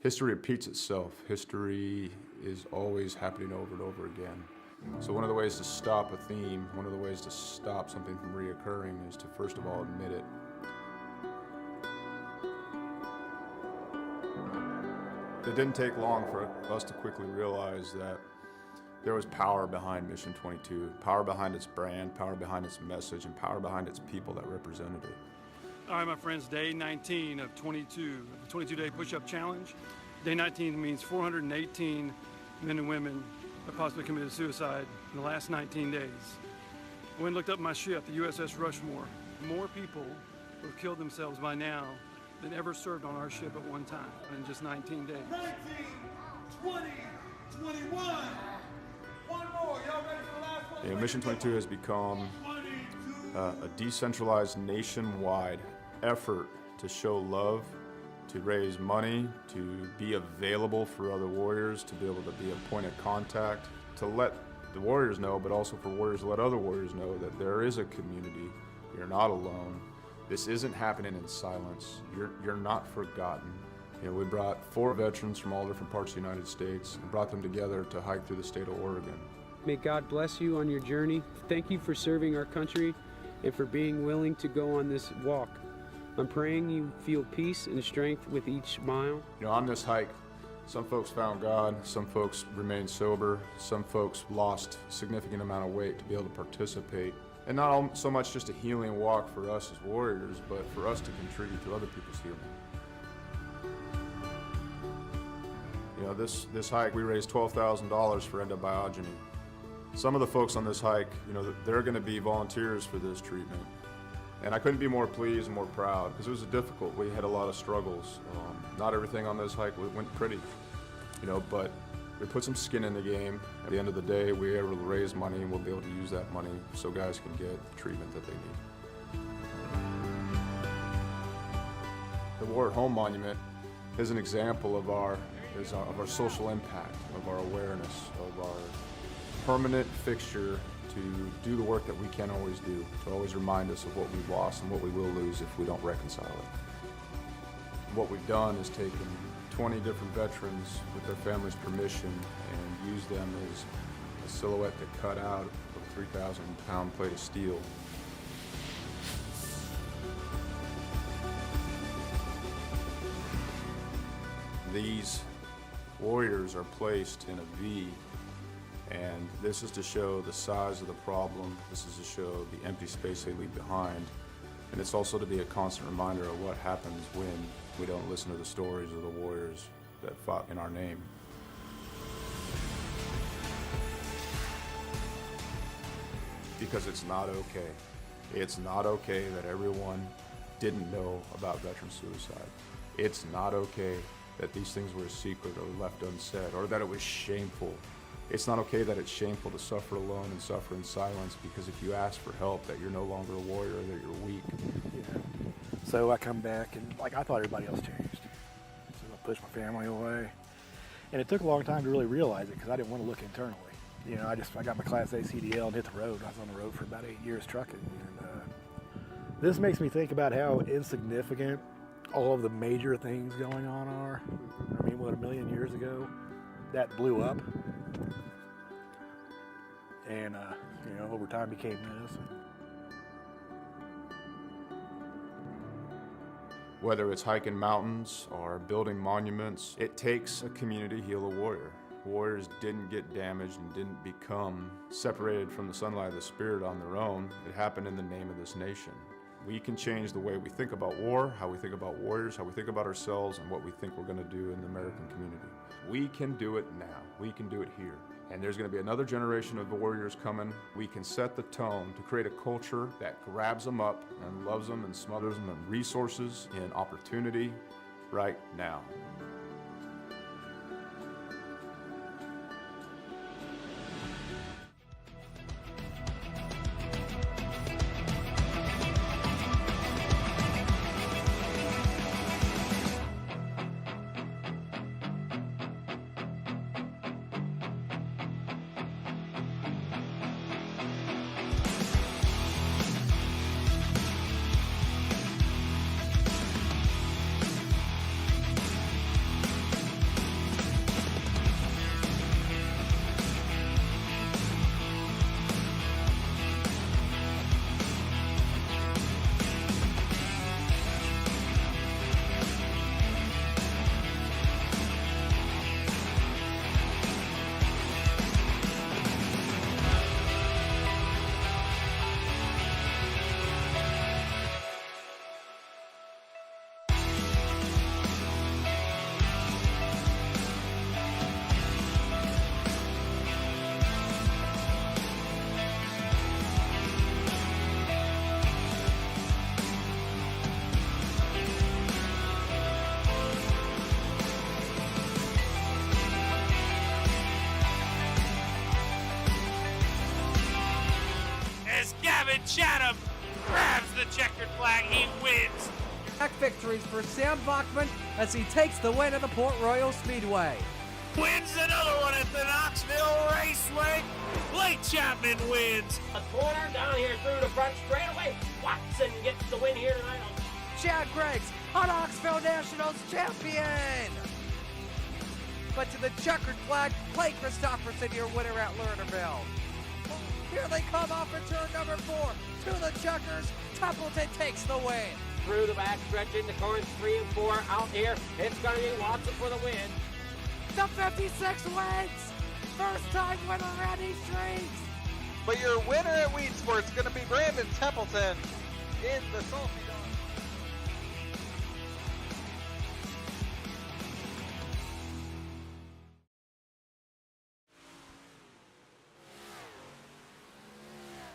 History repeats itself. History is always happening over and over again. So one of the ways to stop a theme, one of the ways to stop something from reoccurring is to first of all admit it. It didn't take long for us to quickly realize that there was power behind Mission 22, power behind its brand, power behind its message, and power behind its people that represented it. All right, my friends, day 19 of 22, the 22-day push-up challenge. Day 19 means 418 men and women have possibly committed suicide in the last 19 days. I went and looked up my ship, the USS Rushmore. More people who have killed themselves by now than ever served on our ship at one time in just 19 days. 19, 20, 21. One more. Y'all ready for the last one? Yeah, Mission 22 has become a decentralized nationwide effort to show love, to raise money, to be available for other warriors, to be able to be a point of contact, to let the warriors know, but also for warriors to let other warriors know that there is a community. You're not alone. This isn't happening in silence. You're not forgotten. You know, we brought 4 veterans from all different parts of the United States and brought them together to hike through the state of Oregon. May God bless you on your journey. Thank you for serving our country and for being willing to go on this walk. I'm praying you feel peace and strength with each mile. You know, on this hike, some folks found God, some folks remained sober, some folks lost a significant amount of weight to be able to participate. And not so much just a healing walk for us as warriors, but for us to contribute to other people's healing. You know, this hike, we raised $12,000 for endobiogeny. Some of the folks on this hike, you know, they're going to be volunteers for this treatment. And I couldn't be more pleased and more proud because it was difficult. We had a lot of struggles. Not everything on this hike went pretty, you know, but we put some skin in the game. At the end of the day, we were able to raise money and we'll be able to use that money so guys can get the treatment that they need. The War at Home Monument is an example of our social impact, of our awareness, of our permanent fixture to do the work that we can't always do, to always remind us of what we've lost and what we will lose if we don't reconcile it. What we've done is taken 20 different veterans with their families' permission and used them as a silhouette to cut out of a 3,000-pound plate of steel. These warriors are placed in a V, and this is to show the size of the problem. This is to show the empty space they leave behind. And it's also to be a constant reminder of what happens when we don't listen to the stories of the warriors that fought in our name. Because it's not okay. It's not okay that everyone didn't know about veteran suicide. It's not okay that these things were a secret or left unsaid, or that it was shameful. It's not okay that it's shameful to suffer alone and suffer in silence, because if you ask for help, that you're no longer a warrior, that you're weak. Yeah. So I come back and I thought everybody else changed. So I pushed my family away. And it took a long time to really realize it because I didn't want to look internally. You know, I got my Class A CDL and hit the road. I was on the road for about 8 years trucking. And this makes me think about how insignificant all of the major things going on are. I mean, what, 1 million years ago, that blew up. And, you know, over time became this. Whether it's hiking mountains or building monuments, it takes a community to heal a warrior. Warriors didn't get damaged and didn't become separated from the sunlight of the spirit on their own. It happened in the name of this nation. We can change the way we think about war, how we think about warriors, how we think about ourselves, and what we think we're going to do in the American community. We can do it now. We can do it here. And there's going to be another generation of warriors coming. We can set the tone to create a culture that grabs them up and loves them and smothers them in resources and opportunity right now. Chatham grabs the checkered flag. He wins. Tack victories for Sam Bachman as he takes the win at the Port Royal Speedway. Wins another one at the Knoxville Raceway. Blake Chapman wins. A corner down here through the front straightaway. Watson gets the win here tonight. Chad Greggs, a Knoxville Nationals champion. But to the checkered flag, Clay Christopherson, your winner at Lernerville. Here they come off of turn number 4. To the checkers, Templeton takes the win. Through the back stretch into corners 3 and 4 out here. It's going to be Watson for the win. The 56 wins. First time winner Randy Streets. But your winner at Weedsport is going to be Brandon Templeton in the Salty Dog.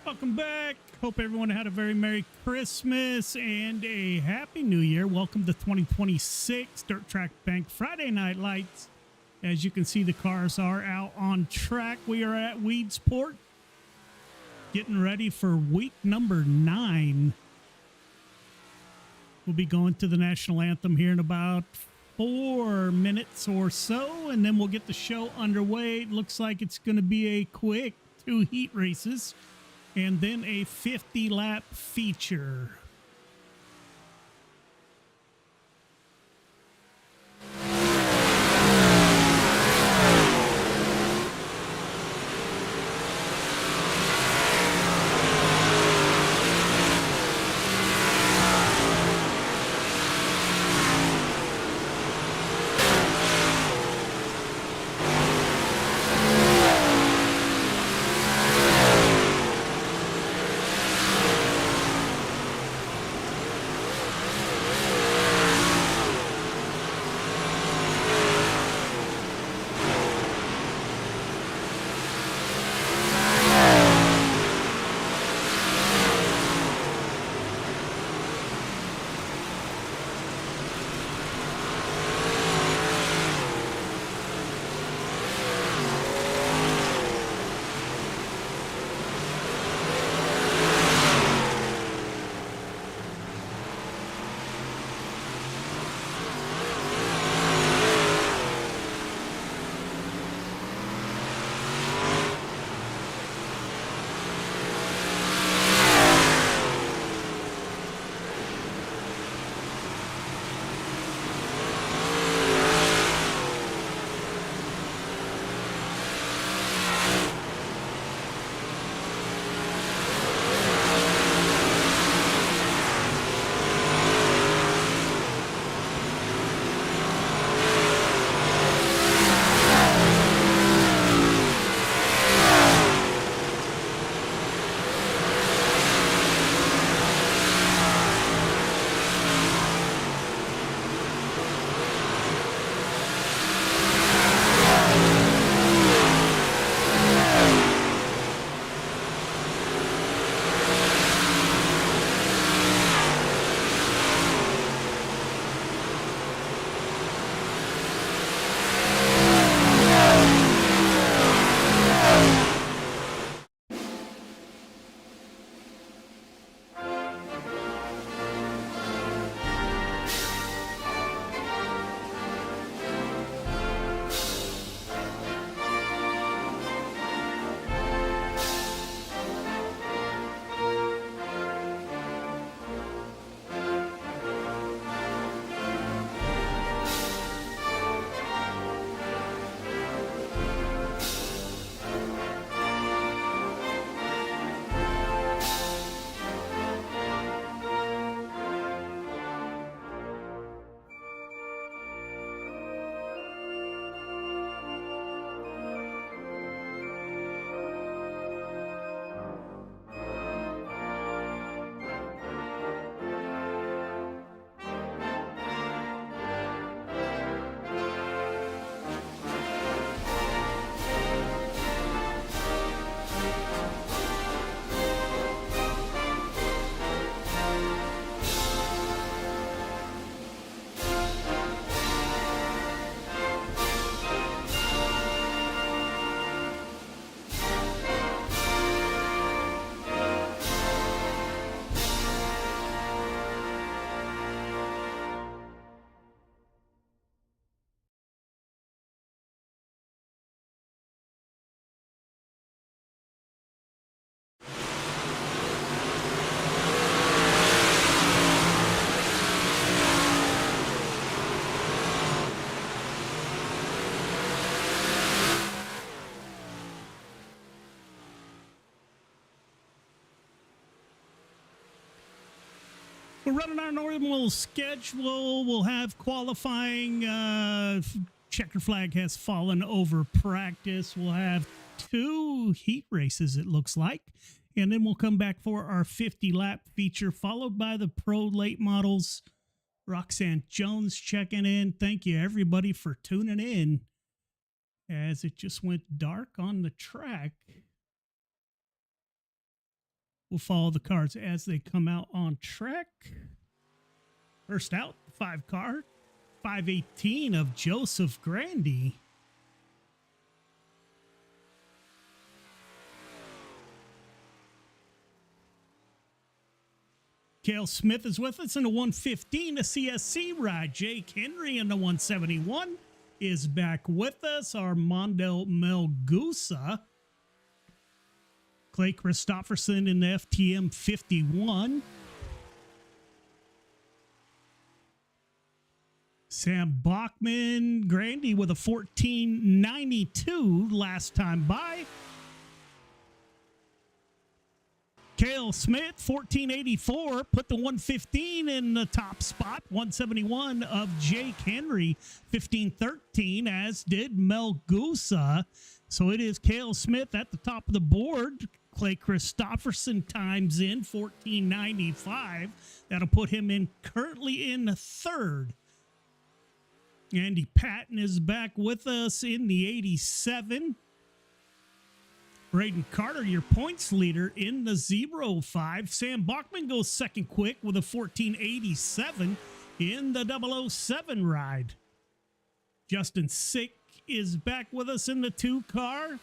Welcome back. Hope everyone had a very Merry Christmas and a Happy New Year. Welcome to 2026 Dirt Track Bank Friday Night Lights. As you can see, the cars are out on track. We are at Weedsport, getting ready for week number 9. We'll be going to the national anthem here in about 4 minutes or so, and then we'll get the show underway. It looks like it's going to be a quick 2 heat races and then a 50-lap feature. We're running our normal schedule. We'll have qualifying. Checker flag has fallen over practice. We'll have 2 heat races, it looks like. And then we'll come back for our 50-lap feature, followed by the pro late models. Roxanne Jones checking in. Thank you, everybody, for tuning in as it just went dark on the track. We'll follow the cars as they come out on track. First out, 5 car, 518 of Joseph Grandy. Cale Smith is with us in the 115, a CSC ride. Jake Henry in the 171 is back with us. Armando Melgusa. Clay Christopherson in the FTM 51. Sam Bachman, Grandy with a 1492 last time by. Cale Smith, 1484, put the 115 in the top spot. 171 of Jake Henry, 1513, as did Melgusa. So it is Cale Smith at the top of the board. Clay Christopherson times in 1495. That'll put him in currently in third. Andy Patton is back with us in the 87. Braden Carter, your points leader in the 05. Sam Bachman goes second quick with a 1487 in the 007 ride. Justin Sick is back with us in the 2 car.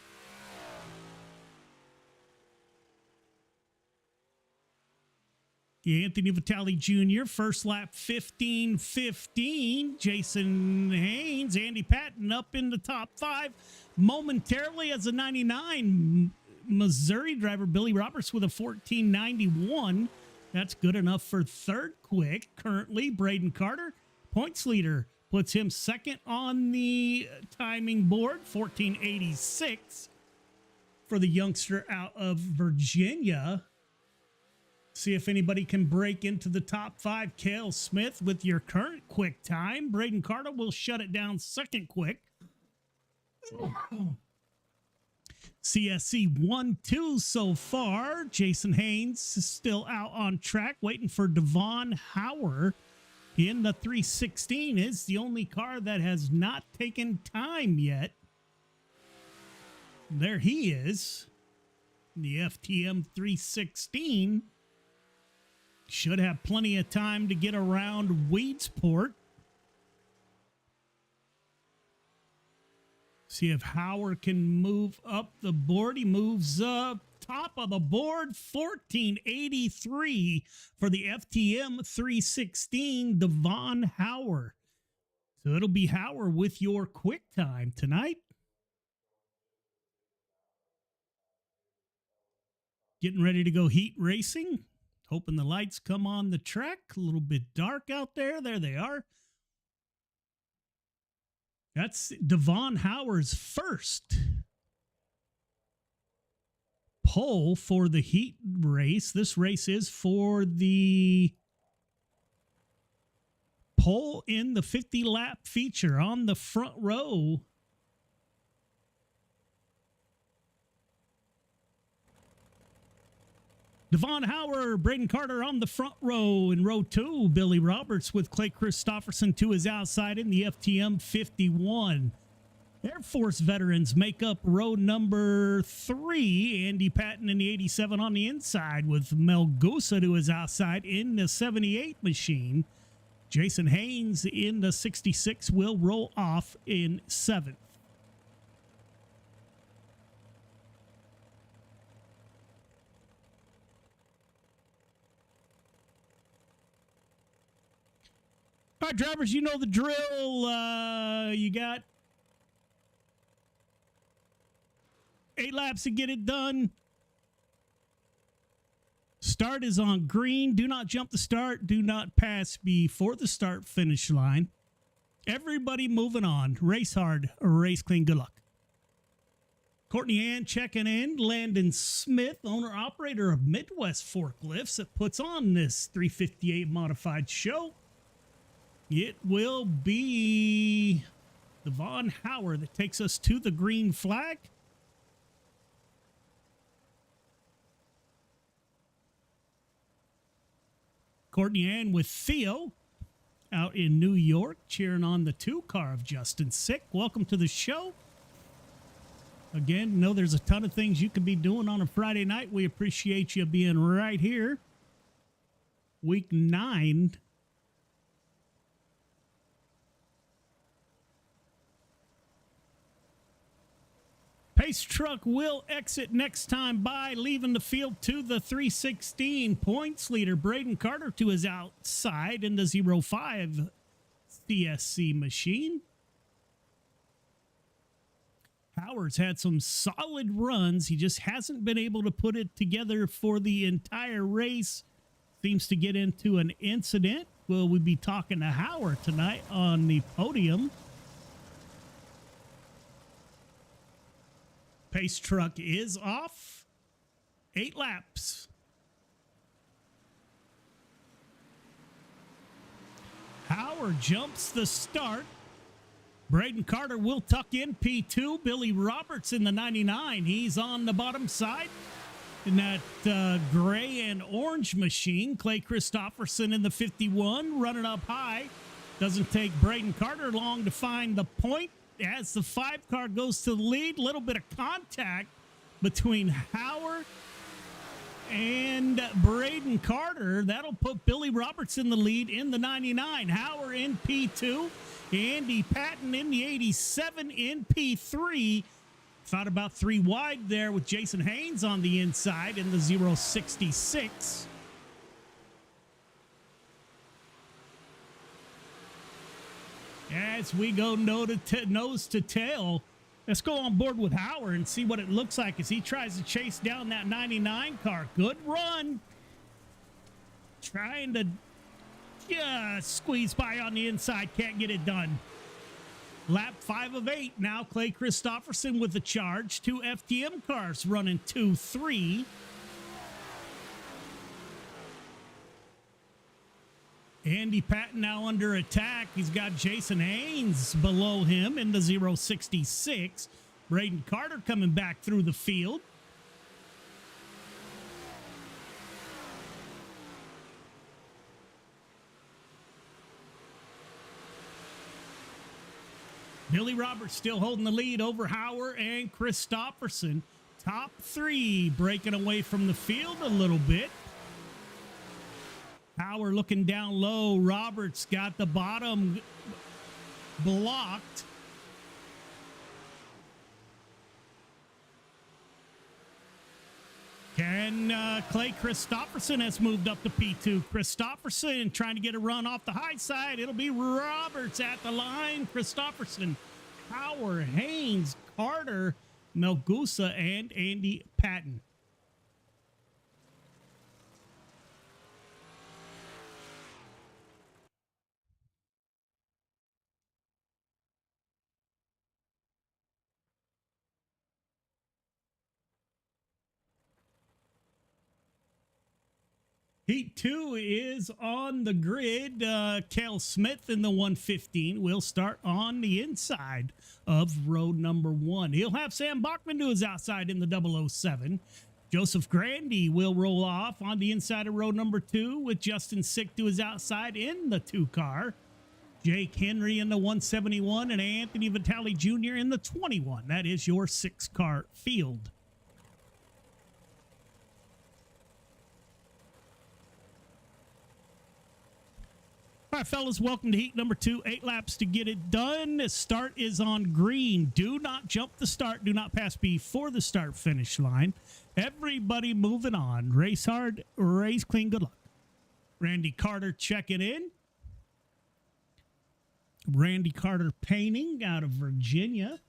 Anthony Vitale Jr., first lap 15:15. Jason Haynes, Andy Patton up in the top 5 momentarily as a 99. Missouri driver Billy Roberts with a 1491. That's good enough for third quick. Currently, Braden Carter, points leader, puts him second on the timing board, 1486 for the youngster out of Virginia. See if anybody can break into the top 5. Cale Smith with your current quick time. Braden Carter will shut it down second quick. CSC 1-2 so far. Jason Haynes is still out on track, waiting for Devon Hauer in the 316. Is the only car that has not taken time yet. There he is. The FTM 316. Should have plenty of time to get around Weedsport. See if Howard can move up the board. He moves up top of the board. 1483 for the FTM 316, Devon Howard. So it'll be Howard with your quick time tonight. Getting ready to go heat racing. Hoping the lights come on the track. A little bit dark out there. There they are. That's Devon Howard's first pole for the heat race. This race is for the pole in the 50-lap feature on the front row. Devon Howard, Braden Carter on the front row. In row 2, Billy Roberts with Clay Christopherson to his outside in the FTM 51. Air Force veterans make up row number 3. Andy Patton in the 87 on the inside with Melgusa to his outside in the 78 machine. Jason Haynes in the 66 will roll off in 7th. All right, drivers, you know the drill. You got 8 laps to get it done. Start is on green. Do not jump the start. Do not pass before the start-finish line. Everybody moving on. Race hard or race clean. Good luck. Courtney Ann checking in. Landon Smith, owner-operator of Midwest Forklifts, that puts on this 358 modified show. It will be Devon Howard that takes us to the green flag. Courtney Ann with Theo out in New York, cheering on the 2 car of Justin Sick. Welcome to the show. Again, know there's a ton of things you could be doing on a Friday night. We appreciate you being right here. Week 9. Pace truck will exit next time by, leaving the field to the 316. Points leader Braden Carter to his outside in the 05 CSC machine. Howard's had some solid runs. He just hasn't been able to put it together for the entire race. Seems to get into an incident. Will we be talking to Howard tonight on the podium? Pace truck is off. 8 laps. Howard jumps the start. Braden Carter will tuck in P2. Billy Roberts in the 99. He's on the bottom side in that gray and orange machine. Clay Christopherson in the 51 running up high. Doesn't take Braden Carter long to find the point. As the 5 car goes to the lead, little bit of contact between Howard and Braden Carter. That'll put Billy Roberts in the lead in the 99. Howard in P2. Andy Patton in the 87 in P3. Thought about 3 wide there with Jason Haynes on the inside in the 066. As we go nose to tail, let's go on board with Howard and see what it looks like as he tries to chase down that 99 car. Good run. Trying to just squeeze by on the inside. Can't get it done. Lap 5 of 8. Now Clay Christopherson with the charge. 2 FTM cars running 2-3. Andy Patton now under attack. He's got Jason Haynes below him in the 066. Braden Carter coming back through the field. Billy Roberts still holding the lead over Howard and Christopherson. Top 3 breaking away from the field a little bit. Howard looking down low. Roberts got the bottom blocked. Clay Christopherson has moved up to P2. Christopherson trying to get a run off the high side. It'll be Roberts at the line. Christopherson, Howard, Haynes, Carter, Melgusa, and Andy Patton. Heat 2 is on the grid. Cal Smith in the 115 will start on the inside of road number 1. He'll have Sam Bachman to his outside in the 007. Joseph Grandy will roll off on the inside of road number 2 with Justin Sick to his outside in the 2 car. Jake Henry in the 171 and Anthony Vitale Jr. in the 21. That is your 6 car field. All right, fellas, welcome to heat number 2. 8 laps to get it done. The start is on green. Do not jump the start. Do not pass before the start-finish line. Everybody moving on. Race hard, race clean. Good luck. Randy Carter checking in. Randy Carter Painting out of Virginia.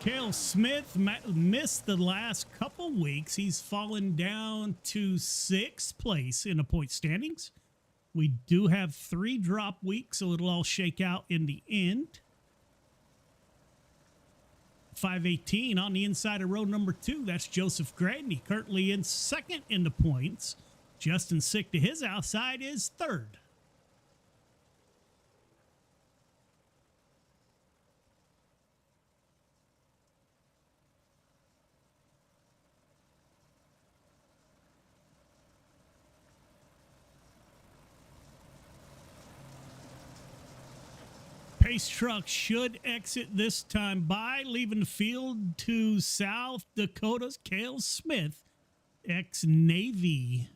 Cale Smith missed the last couple weeks. He's fallen down to 6th place in the point standings. We do have 3 drop weeks, so it'll all shake out in the end. 518 on the inside of row number 2. That's Joseph Grandy, currently in second in the points. Justin Sick to his outside is third. Pace truck should exit this time by, leaving the field to South Dakota's Cale Smith, ex-Navy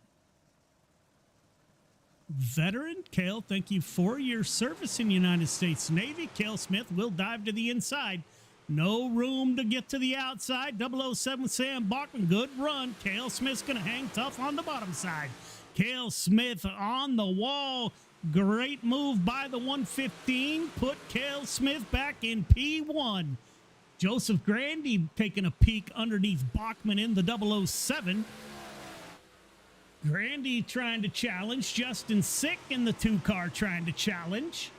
veteran. Cale, thank you for your service in the United States Navy. Cale Smith will dive to the inside. No room to get to the outside. 007 Sam Bachman, good run. Cale Smith's going to hang tough on the bottom side. Cale Smith on the wall. Great move by the 115. Put Cale Smith back in P1. Joseph Grandy taking a peek underneath Bachman in the 007. Grandy trying to challenge. Justin Sick in the 2-car trying to challenge.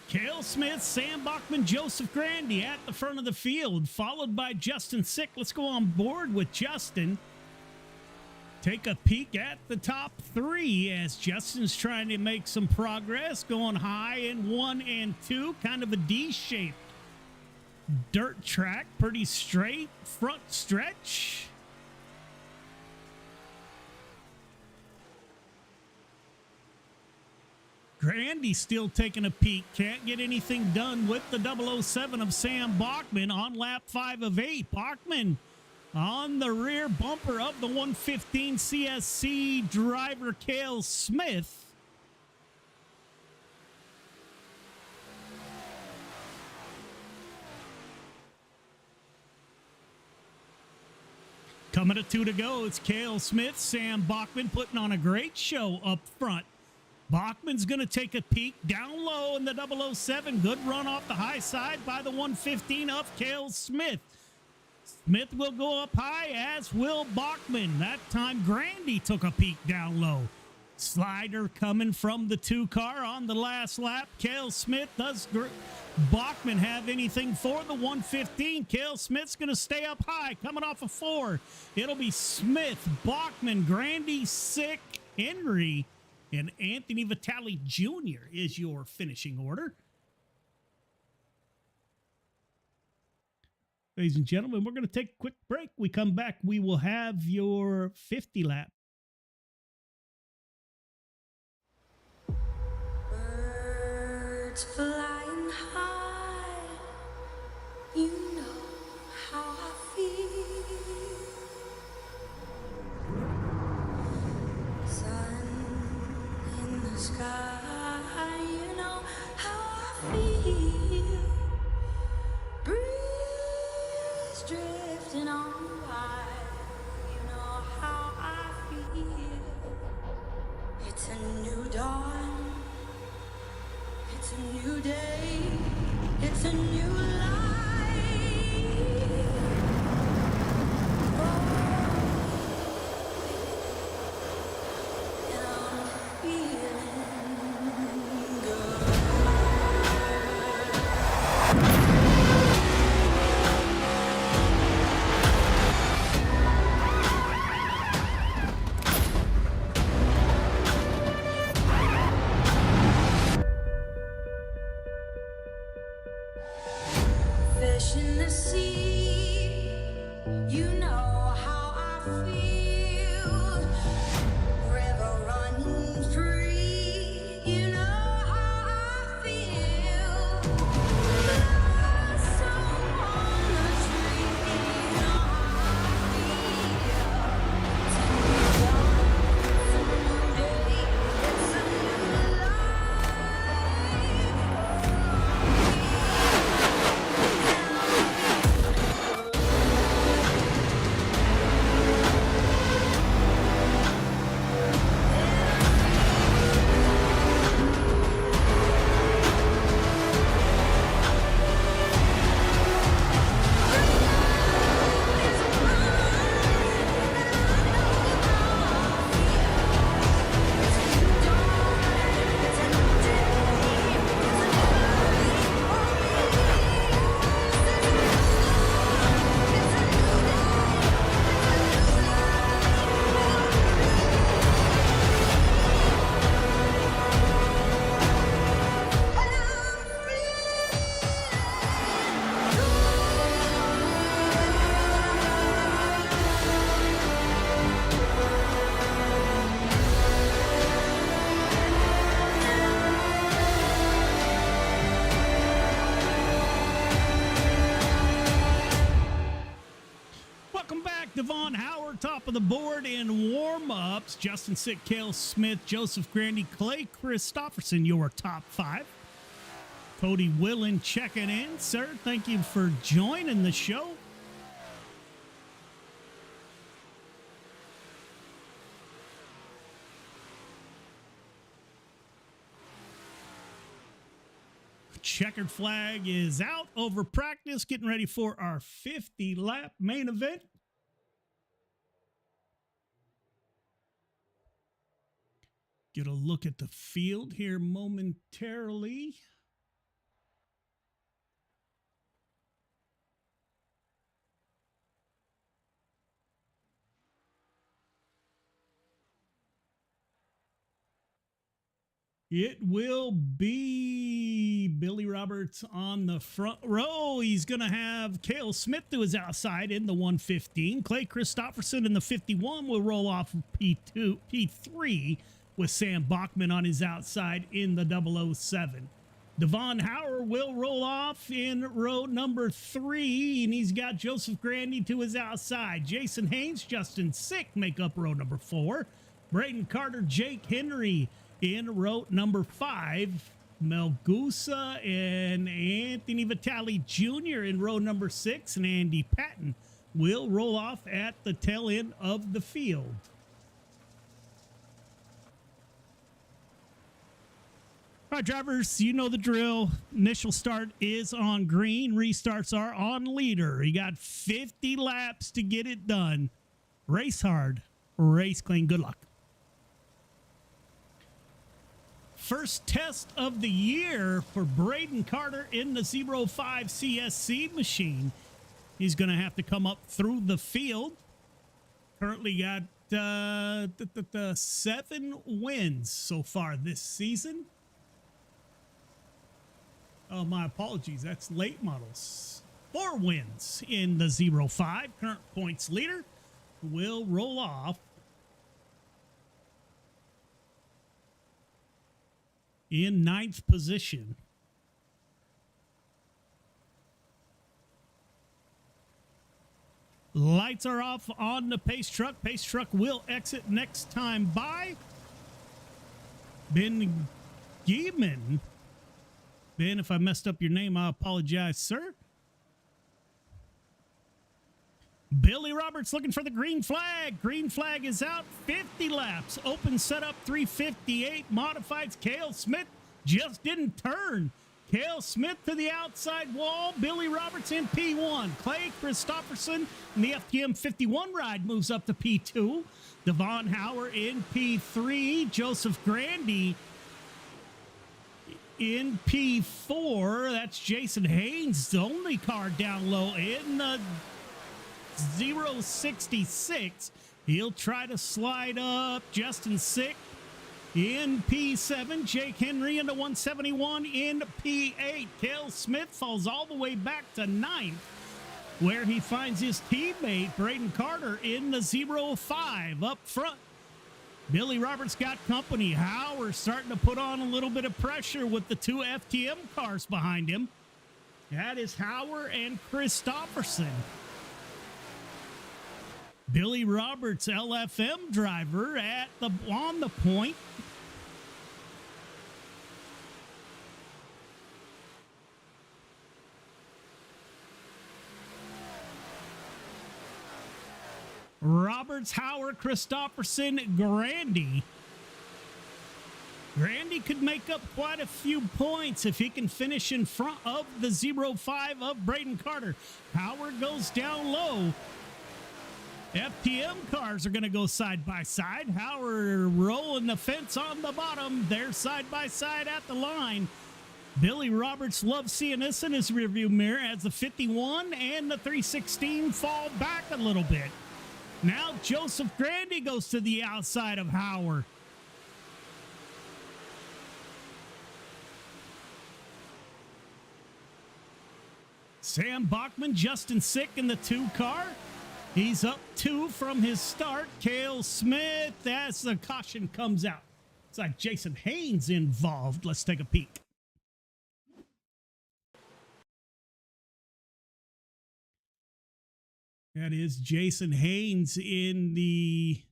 Cale Smith, Sam Bachman, Joseph Grandy at the front of the field, followed by Justin Sick. Let's go on board with Justin. Take a peek at the top 3 as Justin's trying to make some progress, going high in 1 and 2, kind of a D-shaped dirt track, pretty straight front stretch. Grandy still taking a peek. Can't get anything done with the 007 of Sam Bachman on lap 5 of 8. Bachman on the rear bumper of the 115 CSC driver Cale Smith. Coming to 2 to go, it's Cale Smith, Sam Bachman putting on a great show up front. Bachman's going to take a peek down low in the 007. Good run off the high side by the 115 of Cale Smith. Smith will go up high, as will Bachman. That time, Grandy took a peek down low. Slider coming from the 2-car on the last lap. Cale Smith, does Bachman have anything for the 115? Cale Smith's going to stay up high, coming off a 4. It'll be Smith, Bachman, Grandy, Sick, Henry, and Anthony Vitale Jr. is your finishing order. Ladies and gentlemen, we're going to take a quick break. We come back, we will have your 50 lap. Birds flying high, you know how I feel. Sun in the sky, you know how I feel. Breeze drifting on by, you know how I feel. It's a new dawn, it's a new day, it's a new life. Fish in the sea, you know how I feel. River running free, you know how I feel. Blossom on the tree, you know how I feel. It's a new dawn, it's a new day, it's a new life. of the board in warm-ups. Justin Sick, Cale Smith, Joseph Grandy, Clay Christopherson, your top 5. Cody Willen checking in. Sir, thank you for joining the show. Checkered flag is out over practice, getting ready for our 50-lap main event. Get a look at the field here momentarily. It will be Billy Roberts on the front row. He's going to have Cale Smith to his outside in the 115. Clay Christopherson in the 51 will roll off P3 with Sam Bachman on his outside in the 007. Devon Hauer will roll off in row number 3, and he's got Joseph Grandy to his outside. Jason Haynes, Justin Sick make up row number 4. Braden Carter, Jake Henry in row number 5, Mel Gusa and Anthony Vitale Jr. in row number 6, and Andy Patton will roll off at the tail end of the field. All right, drivers, you know the drill. Initial start is on green. Restarts are on leader. You got 50 laps to get it done. Race hard, race clean. Good luck. First test of the year for Braden Carter in the 05 CSC machine. He's going to have to come up through the field. Currently got 7 wins so far this season. Oh, my apologies. That's late models. 4 wins in the 05. Current points leader will roll off in 9th position. Lights are off on the pace truck. Pace truck will exit next time by. Ben Gieman. Ben, if I messed up your name, I apologize, sir. Billy Roberts looking for the green flag. Green flag is out. 50 laps. Open setup 358. Modifieds. Cale Smith just didn't turn. Cale Smith to the outside wall. Billy Roberts in P1. Clay Christopherson in the FTM 51 ride moves up to P2. Devon Hauer in P3. Joseph Grandy in P4. That's Jason Haynes, the only car down low in the 066. He'll try to slide up. Justin Sick in P7. Jake Henry into 171 in P8. Cale Smith falls all the way back to 9th, where he finds his teammate Braden Carter in the 05 up front. Billy Roberts got company. Howard starting to put on a little bit of pressure with the 2 FTM cars behind him. That is Howard and Christopherson. Billy Roberts, LFM driver, on the point. Roberts, Howard, Christopherson, Grandy. Grandy could make up quite a few points if he can finish in front of the 05 of Braden Carter. Howard goes down low. FTM cars are going to go side by side. Howard rolling the fence on the bottom. They're side by side at the line. Billy Roberts loves seeing this in his rearview mirror as the 51 and the 316 fall back a little bit. Now Joseph Grandy goes to the outside of Howard. Sam Bachman, Justin Sick in the 2 car. He's up 2 from his start. Cale Smith, as the caution comes out. It's like Jason Haynes involved. Let's take a peek. That is Jason Haynes in the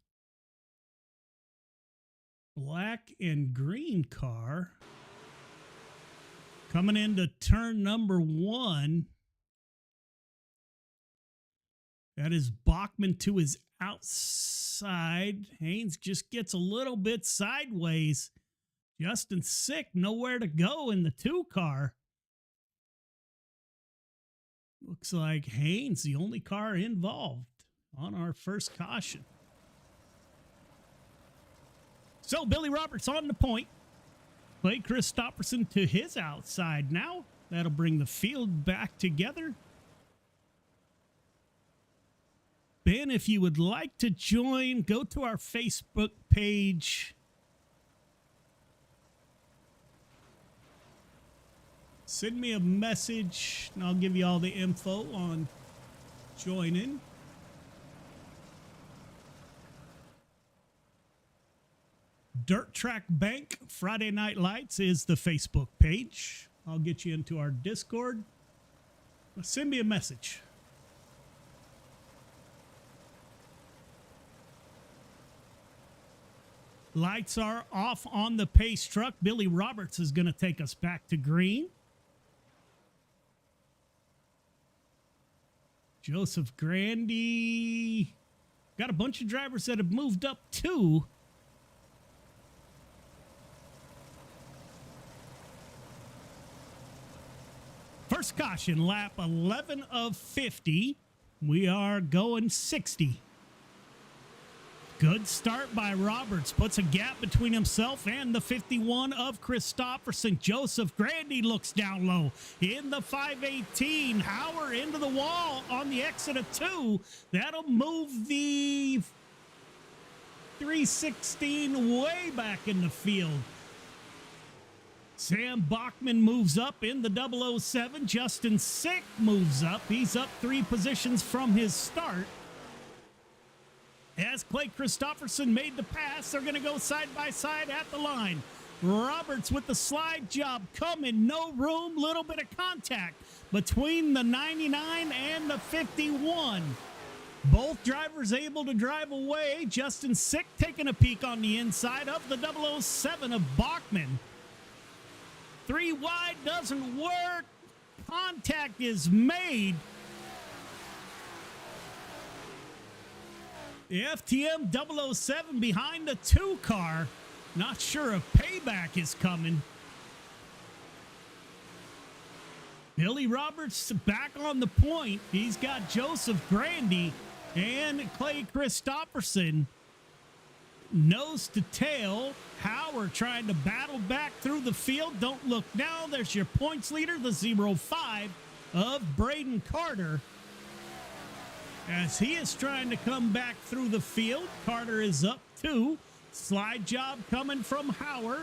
black and green car. Coming into turn number 1. That is Bachman to his outside. Haynes just gets a little bit sideways. Justin Sick, nowhere to go in the 2 car. Looks like Haynes, the only car involved on our first caution. So Billy Roberts on the point. Clay Christopherson to his outside now. That'll bring the field back together. Ben, if you would like to join, go to our Facebook page. Send me a message, and I'll give you all the info on joining. Dirt Track Bank Friday Night Lights is the Facebook page. I'll get you into our Discord. Send me a message. Lights are off on the pace truck. Billy Roberts is going to take us back to green. Joseph Grandy. Got a bunch of drivers that have moved up too. First caution, lap 11 of 50. We are going 60. Good start by Roberts. Puts a gap between himself and the 51 of Christopherson. Joseph Grandy looks down low in the 518. Hauer into the wall on the exit of 2. That'll move the 316 way back in the field. Sam Bachman moves up in the 007. Justin Sick moves up. He's up 3 positions from his start. As Clay Christopherson made the pass, they're going to go side by side at the line. Roberts with the slide job coming. No room, little bit of contact between the 99 and the 51. Both drivers able to drive away. Justin Sick taking a peek on the inside of the 007 of Bachman. 3 wide doesn't work. Contact is made. The FTM 007 behind the 2 car. Not sure if payback is coming. Billy Roberts back on the point. He's got Joseph Grandy and Clay Christopherson. Nose to tail. Hauer trying to battle back through the field. Don't look now. There's your points leader, the 05 of Braden Carter. As he is trying to come back through the field, Carter is up 2. Slide job coming from Hauer.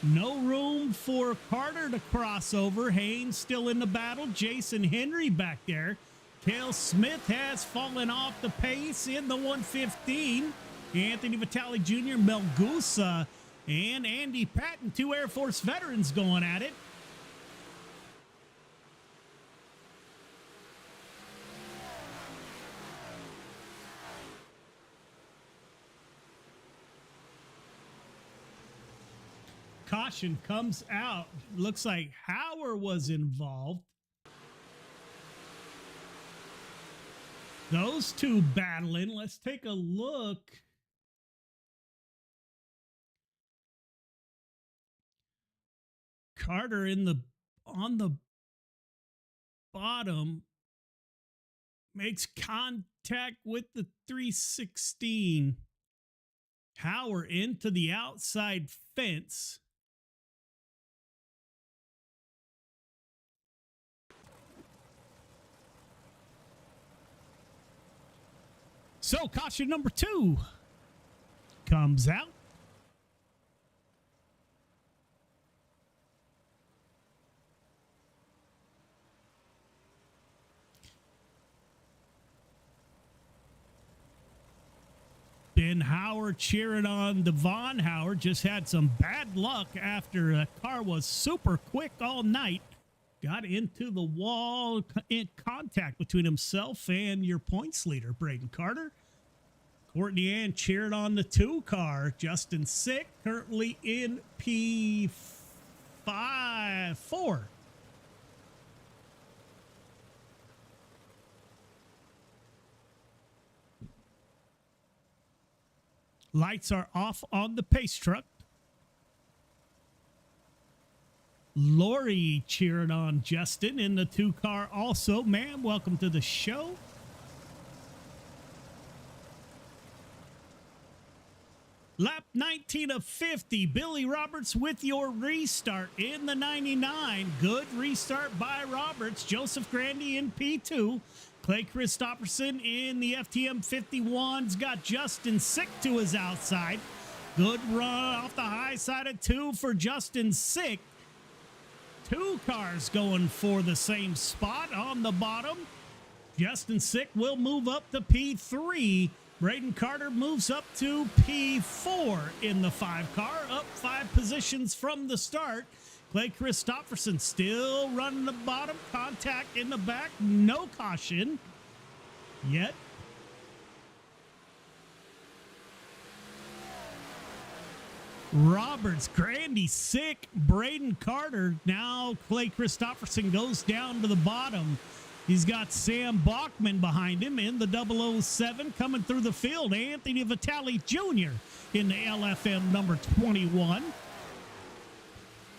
No room for Carter to cross over. Haynes still in the battle. Jason Henry back there. Cale Smith has fallen off the pace in the 115. Anthony Vitale Jr., Melgusa, and Andy Patton, 2 Air Force veterans going at it. Caution comes out. Looks like Hauer was involved. Those 2 battling. Let's take a look. Carter on the bottom makes contact with the 316. Hauer into the outside fence. So caution number 2 comes out. Ben Hauer cheering on Devon Hauer. Just had some bad luck after the car was super quick all night. got into the wall in contact between himself and your points leader, Braden Carter. Courtney Ann cheered on the 2 car. Justin Sick currently in P4. Lights are off on the pace truck. Lori cheered on Justin in the 2 car also. Ma'am, welcome to the show. Lap 19 of 50. Billy Roberts with your restart in the 99. Good restart by Roberts. Joseph Grandy in P2. Clay Christopherson in the FTM 51's got Justin Sick to his outside. Good run off the high side of 2 for Justin Sick. 2 cars going for the same spot on the bottom. Justin Sick will move up to P3. Braden Carter moves up to P4 in the 5 car, up 5 positions from the start. Clay Christopherson still running the bottom. Contact in the back. No caution yet. Roberts, Grandy, Sick, Braden Carter. Now Clay Christopherson goes down to the bottom. He's got Sam Bachman behind him in the 007 coming through the field. Anthony Vitale Jr. in the LFM number 21.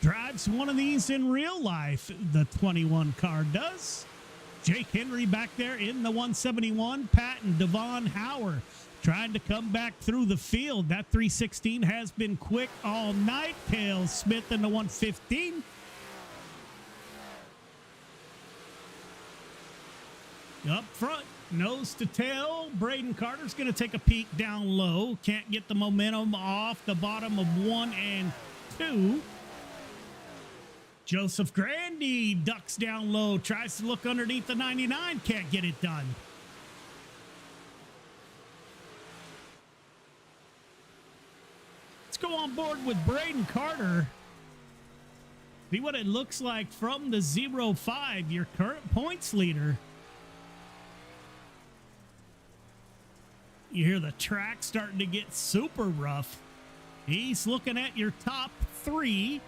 Drives one of these in real life, the 21 car does. Jake Henry back there in the 171. Pat and Devon Hauer trying to come back through the field. That 316 has been quick all night. Cale Smith in the 115. Up front, nose to tail. Braden Carter's going to take a peek down low. Can't get the momentum off the bottom of 1 and 2. Joseph Grandy ducks down low, tries to look underneath the 99, can't get it done. Let's go on board with Braden Carter. See what it looks like from the 05, your current points leader. You hear the track starting to get super rough. He's looking at your top 3.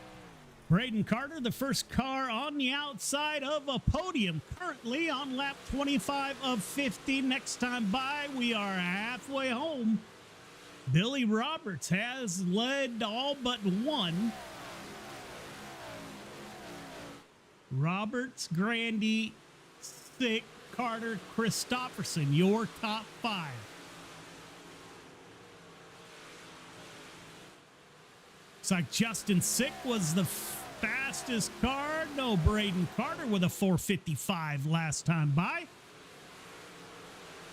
Braden Carter, the first car on the outside of a podium, currently on lap 25 of 50. Next time by, we are halfway home. Billy Roberts has led all but 1. Roberts, Grandy, Sick, Carter, Christopherson, your top 5. Looks like Justin Sick was the fastest car. No, Braden Carter with a 455 last time by.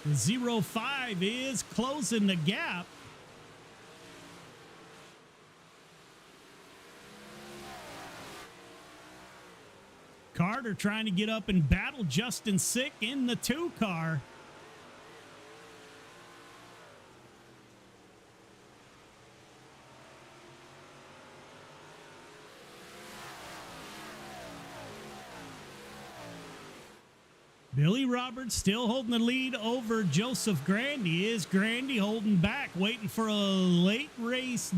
The 05 is closing the gap. Carter trying to get up and battle Justin Sick in the 2 car. Billy Roberts still holding the lead over Joseph Grandy. Is Grandy holding back, waiting for a late race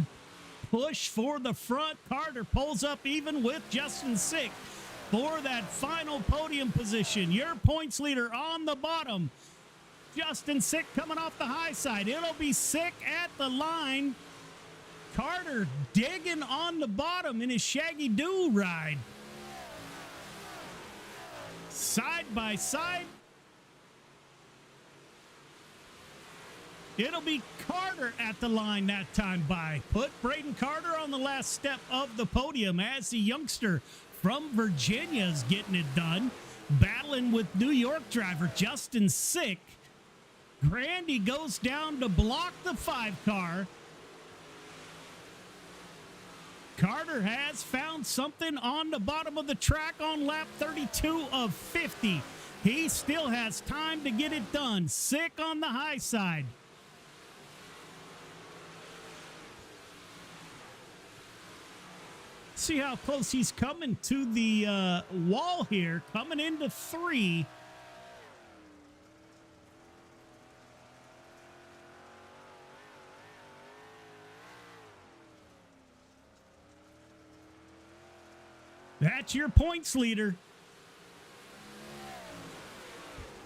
push for the front. Carter pulls up even with Justin Sick for that final podium position. Your points leader on the bottom. Justin Sick coming off the high side. It'll be Sick at the line. Carter digging on the bottom in his Shaggy Doo ride. Side by side. It'll be Carter at the line that time by. Put Braden Carter on the last step of the podium as the youngster from Virginia is getting it done. Battling with New York driver Justin Sick. Grandy goes down to block the 5 car. Carter has found something on the bottom of the track on lap 32 of 50. He still has time to get it done. Sick on the high side. See how close he's coming to the wall here, coming into 3. That's your points leader.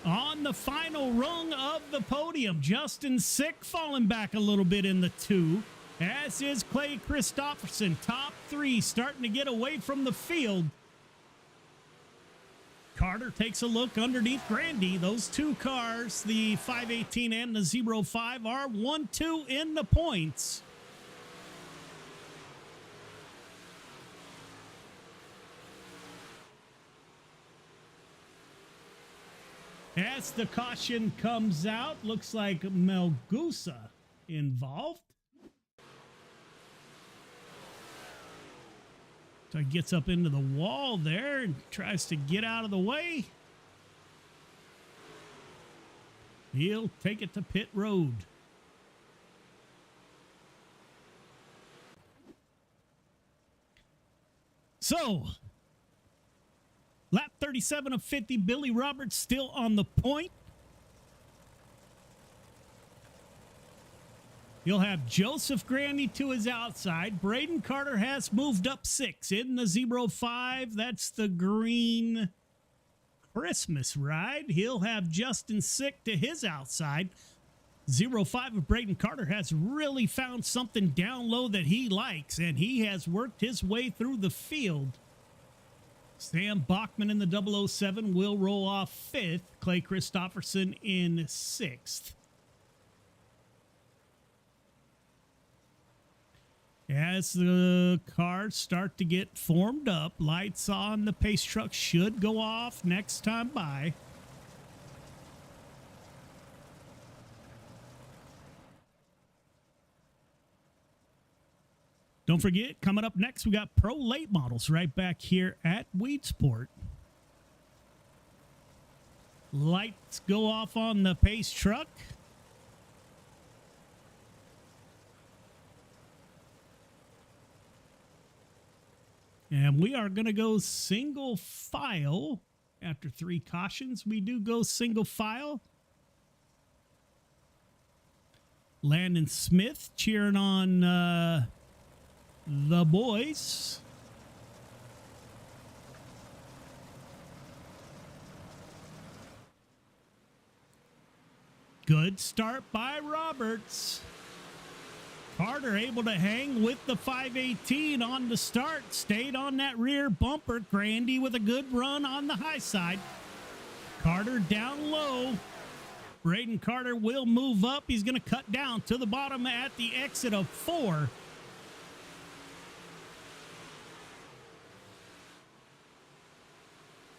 On the final rung of the podium, Justin Sick falling back a little bit in the 2, as is Clay Christopherson. Top 3 starting to get away from the field. Carter takes a look underneath Grandy. Those 2 cars, the 518 and the 05, are 1-2 in the points. As the caution comes out, looks like Melgusa involved. So he gets up into the wall there and tries to get out of the way. He'll take it to pit road. So, lap 37 of 50, Billy Roberts still on the point. You'll have Joseph Grandy to his outside. Braden Carter has moved up 6 in the 05. That's the green Christmas ride. He'll have Justin Sick to his outside. 05 of Braden Carter has really found something down low that he likes, and he has worked his way through the field. Sam Bachman in the 007 will roll off 5th. Clay Christopherson in 6th. As the cars start to get formed up, lights on the pace truck should go off next time by. Don't forget, coming up next, we got Pro Late Models right back here at Weedsport. Lights go off on the pace truck. And we are going to go single file. After 3 cautions, we do go single file. Landon Smith cheering on the boys. Good start by Roberts. Carter able to hang with the 518 on the start. Stayed on that rear bumper. Grandy with a good run on the high side. Carter down low. Braden Carter will move up. He's going to cut down to the bottom at the exit of 4.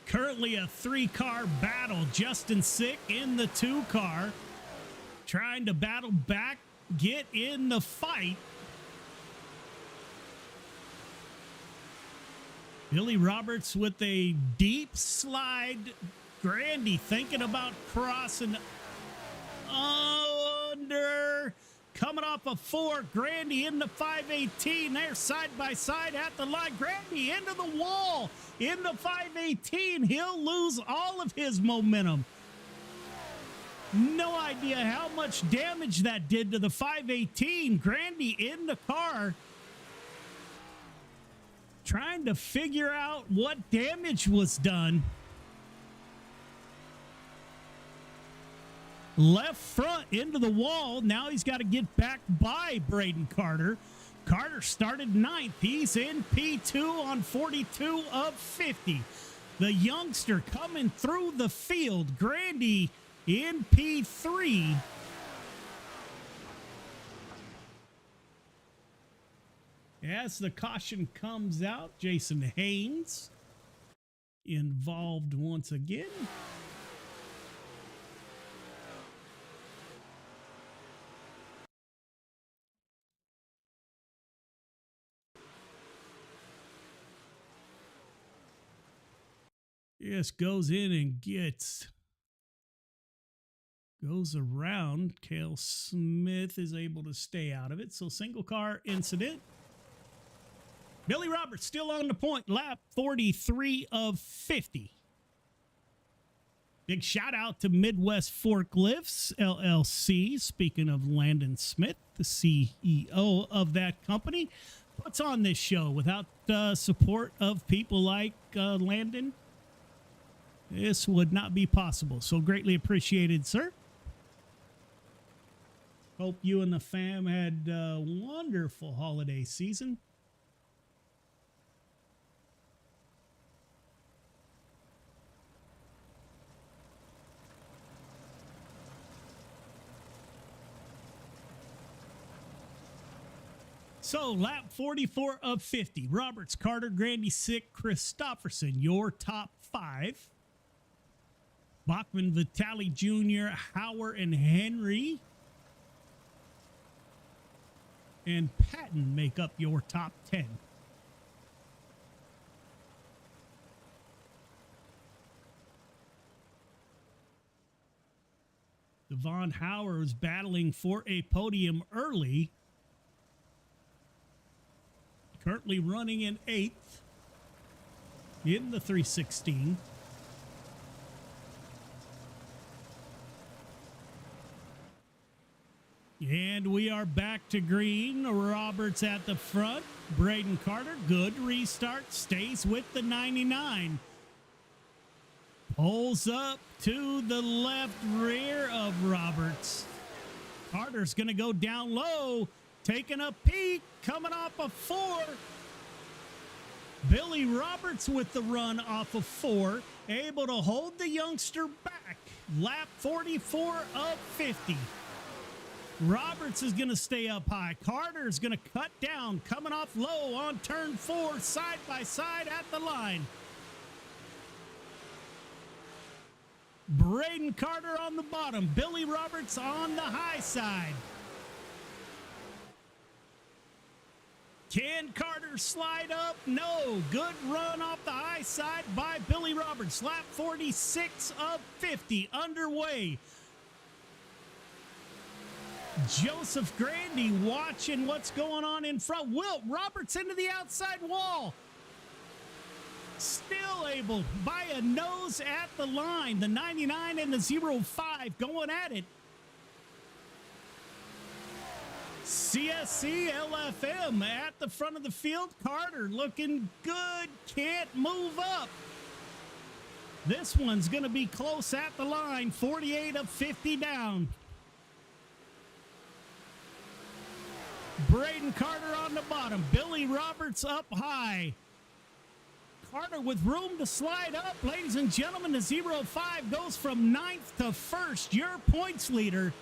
Currently a 3-car battle. Justin Sick in the 2 car. Trying to battle back. Get in the fight. Billy Roberts with a deep slide. Grandy thinking about crossing under. Coming off a 4. Grandy in the 518. They're side by side at the line. Grandy into the wall in the 518. He'll lose all of his momentum. No idea how much damage that did to the 518. Grandy in the car. Trying to figure out what damage was done. Left front into the wall. Now he's got to get back by Braden Carter. Carter started 9th. He's in P2 on 42 of 50. The youngster coming through the field. Grandy in P3. As the caution comes out, Jason Haynes involved once again. Yes, goes in and goes around. Cale Smith is able to stay out of it. So single car incident. Billy Roberts still on the point, lap 43 of 50. Big shout out to Midwest Forklifts LLC. Speaking of Landon Smith, the CEO of that company, puts on this show. Without support of people like Landon, this would not be possible. So greatly appreciated, sir. Hope you and the fam had a wonderful holiday season. So, lap 44 of 50. Roberts, Carter, Grandy, Sick, Christopherson, your top 5. Bachman, Vitale Jr., Hauer, and Henry. And Patton make up your top 10. Devon Hauer was battling for a podium early. Currently running in 8th in the 316. And we are back to green. Roberts at the front. Braden Carter, good restart, stays with the 99. Pulls up to the left rear of Roberts. Carter's going to go down low. Taking a peek, coming off of 4. Billy Roberts with the run off of 4, able to hold the youngster back. Lap 44 of 50. Roberts is going to stay up high. Carter is going to cut down, coming off low on turn 4, side by side at the line. Braden Carter on the bottom, Billy Roberts on the high side. Can Carter slide up? No. Good run off the high side by Billy Roberts. Lap 46 of 50 underway. Joseph Grandy watching what's going on in front. Wilt Roberts into the outside wall. Still able by a nose at the line. The 99 and the 05 going at it. CSC LFM at the front of the field. Carter looking good. Can't move up. This one's going to be close at the line. 48 of 50 down. Braden Carter on the bottom. Billy Roberts up high. Carter with room to slide up. Ladies and gentlemen, the 05 goes from 9th to 1st. Your points leader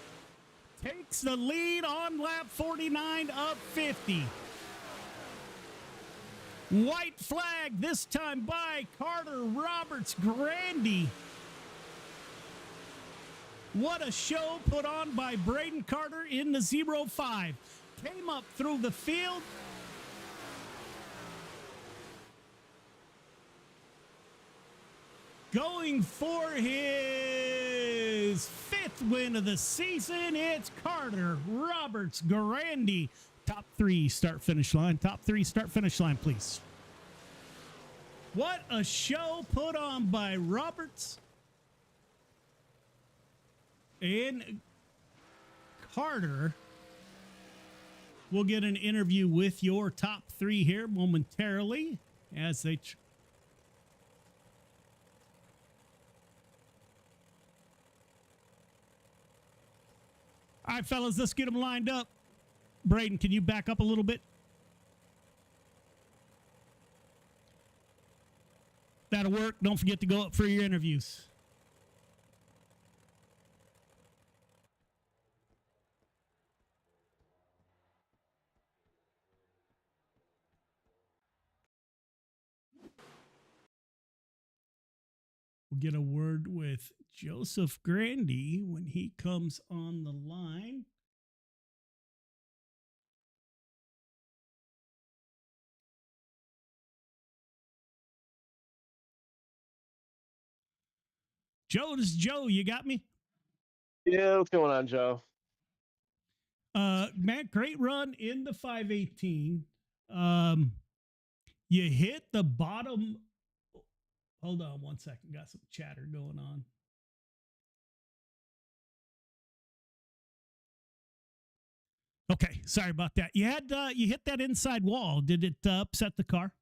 takes the lead on lap 49 of 50. White flag this time by Carter, Roberts, Grandy. What a show put on by Braden Carter in the 05. Came up through the field. Going for his 5th win of the season, it's Carter, Roberts, Grandy. Top 3 start-finish line. Top 3 start-finish line, please. What a show put on by Roberts and Carter. We'll get an interview with your top 3 here momentarily as they... All right, fellas, let's get them lined up. Braden, can you back up a little bit? That'll work. Don't forget to go up for your interviews. We'll get a word with Joseph Grandy when he comes on the line. Joe, this is Joe. You got me? Yeah, what's going on, Joe? Man, great run in the 518. You hit the bottom. Hold on one second. Got some chatter going on. Okay, sorry about that. You hit that inside wall. Did it upset the car?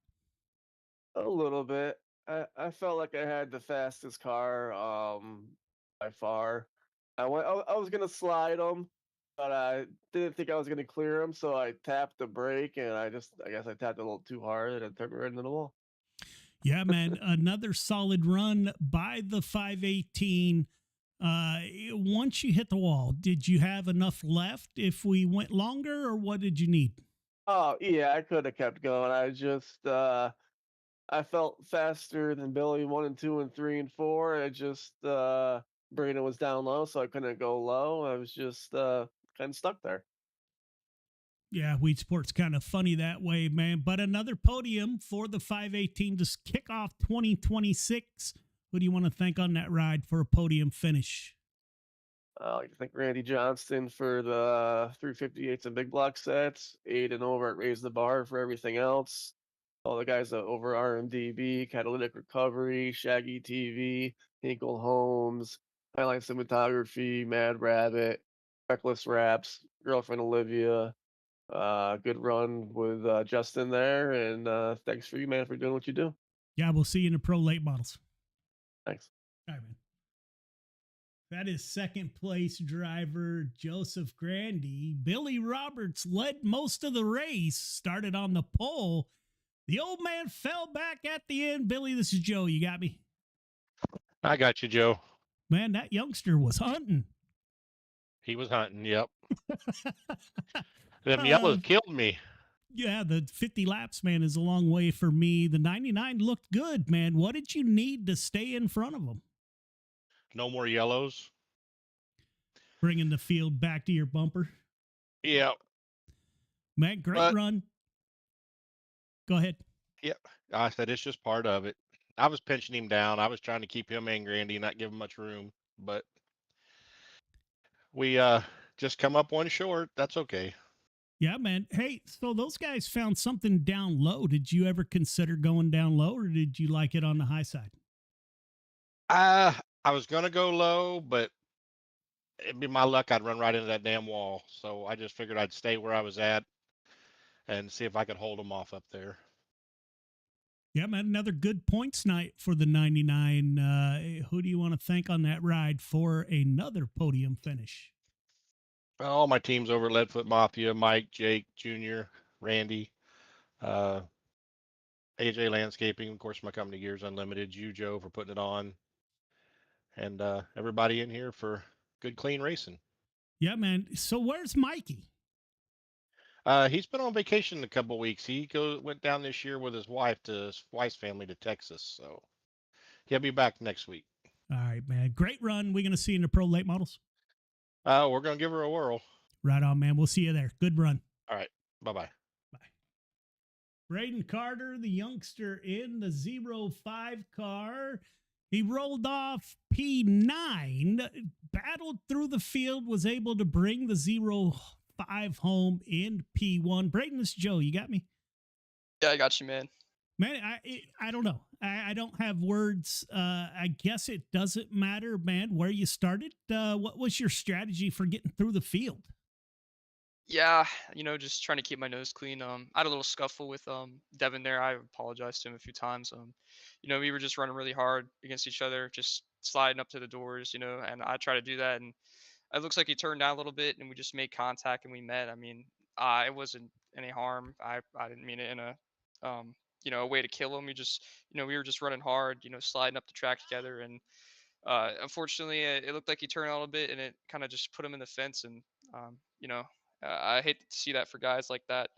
A little bit. I felt like I had the fastest car by far. I was gonna slide them, but I didn't think I was gonna clear them, so I tapped the brake and I guess I tapped a little too hard and it turned me right into the wall. Yeah, man. Another solid run by the 518. Once you hit the wall, did you have enough left if we went longer, or what did you need? Oh yeah, I could have kept going. I felt faster than Billy 1 and 2 and 3 and 4. Brandon was down low, so I couldn't go low. I was just kind of stuck there. Yeah, Weedsport's kind of funny that way, man. But another podium for the 518 to kick off 2026. Who do you want to thank on that ride for a podium finish? I like to thank Randy Johnston for the 358s and big block sets. Aiden over at Raise the Bar for everything else. All the guys over RMDB, Catalytic Recovery, Shaggy TV, Hinkle Homes, Highline Cinematography, Mad Rabbit, Reckless Raps, Girlfriend Olivia. Good run with Justin there, and thanks for you, man, for doing what you do. Yeah, we'll see you in the pro late models. Thanks. All right, man. That is second place driver Joseph Grandy. Billy Roberts led most of the race, started on the pole. The old man fell back at the end. Billy, this is Joe. You got me? I got you, Joe. Man, that youngster was hunting. He was hunting, yep. Them yellows killed me. Yeah, the 50 laps, man, is a long way for me. The 99 looked good, man. What did you need to stay in front of them? No more yellows. Bringing the field back to your bumper. Yeah. Man, great run. Go ahead. Yeah, I said it's just part of it. I was pinching him down. I was trying to keep him and Grandy, not give him much room, but we just come up one short. That's okay. Yeah, man. Hey, so those guys found something down low. Did you ever consider going down low, or did you like it on the high side? I was gonna go low, but it'd be my luck I'd run right into that damn wall. So I just figured I'd stay where I was at and see if I could hold them off up there. Yeah, man. Another good points night for the 99. Who do you want to thank on that ride for another podium finish? All my teams over at Leadfoot Mafia, Mike, Jake, Junior, Randy, AJ Landscaping, of course, my company Gears Unlimited, you, Joe, for putting it on, and everybody in here for good, clean racing. Yeah, man. So where's Mikey? He's been on vacation a couple of weeks. He went down this year with his wife to his wife's family to Texas, so he'll be back next week. All right, man. Great run. We're going to see you in the pro late models. We're going to give her a whirl. Right on, man. We'll see you there. Good run. All right. Bye-bye. Bye. Braden Carter, the youngster in the 05 car. He rolled off P9, battled through the field, was able to bring the 05 home in P1. Braden, this is Joe. You got me? Yeah, I got you, man. Man, I don't know. I don't have words. I guess it doesn't matter, man, where you started. What was your strategy for getting through the field? Yeah, just trying to keep my nose clean. I had a little scuffle with Devin there. I apologized to him a few times. We were just running really hard against each other, just sliding up to the doors, and I tried to do that, and it looks like he turned down a little bit, and we just made contact and we met. I mean, it wasn't any harm. I didn't mean it in a way to kill him. We were just running hard, sliding up the track together, and unfortunately, it looked like he turned a little bit, and it kind of just put him in the fence. And um, you know, I hate to see that for guys like that.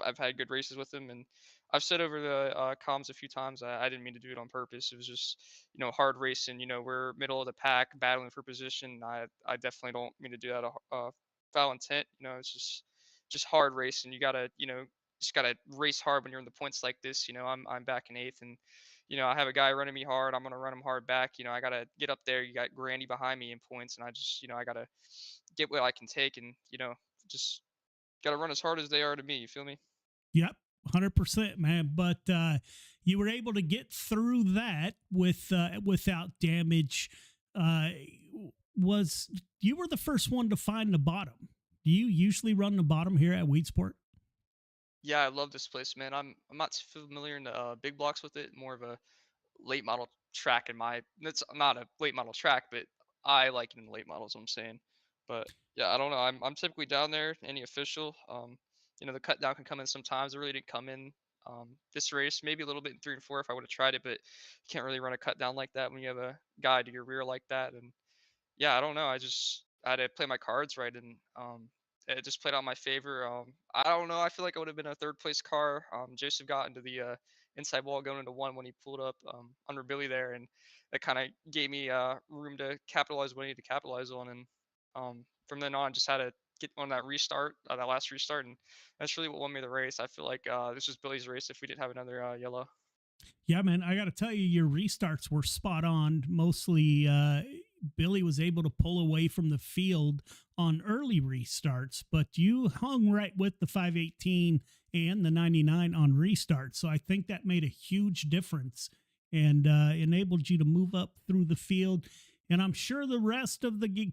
I've had good races with him, and I've said over the comms a few times I didn't mean to do it on purpose. It was just hard racing. We're middle of the pack, battling for position. I definitely don't mean to do that. Foul intent. It's just hard racing. You gotta just gotta race hard when you're in the points like this. I'm back in eighth, and I have a guy running me hard. I'm gonna run him hard back. I gotta get up there. You got Grandy behind me in points, and I just I gotta get what I can take, and just gotta run as hard as they are to me. You feel me? Yep. 100%, man. But you were able to get through that without damage. You were the first one to find the bottom? Do you usually run the bottom here at Weedsport? Yeah, I love this place, man. I'm not too familiar in the big blocks with it. More of a late model track in my. It's not a late model track, but I like it in the late models. I'm saying, but yeah, I don't know. I'm typically down there. Any official, the cut down can come in sometimes. It really didn't come in this race. Maybe a little bit in 3 and 4 if I would have tried it, but you can't really run a cut down like that when you have a guy to your rear like that. And yeah, I don't know. I had to play my cards right, and it just played out in my favor. I don't know. I feel like I would have been a third place car. Joseph got into the inside wall going into one when he pulled up under Billy there, and that kind of gave me room to capitalize what I needed to capitalize on. And from then on, just had to get on that restart, that last restart, and that's really what won me the race. I feel like this was Billy's race if we didn't have another yellow. Yeah, man, I got to tell you, your restarts were spot on. Mostly, Billy was able to pull away from the field on early restarts, but you hung right with the 518 and the 99 on restarts. So I think that made a huge difference and enabled you to move up through the field. And I'm sure the rest of the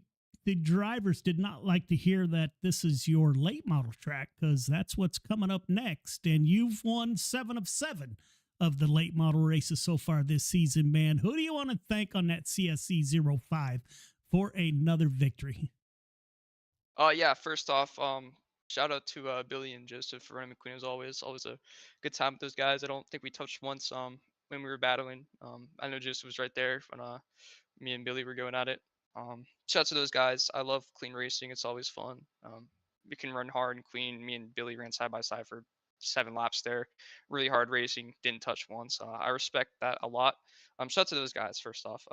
drivers did not like to hear that this is your late model track, because that's what's coming up next. And you've won 7 of 7 of the late model races so far this season, man. Who do you want to thank on that CSC 05 for another victory? Yeah, first off, shout out to Billy and Joseph for running McQueen as always. Always a good time with those guys. I don't think we touched once when we were battling. I know Joseph was right there when me and Billy were going at it. Shout out to those guys. I love clean racing. It's always fun. We can run hard and clean. Me and Billy ran side by side for 7 laps there. Really hard racing. Didn't touch once. I respect that a lot. Shout out to those guys first off.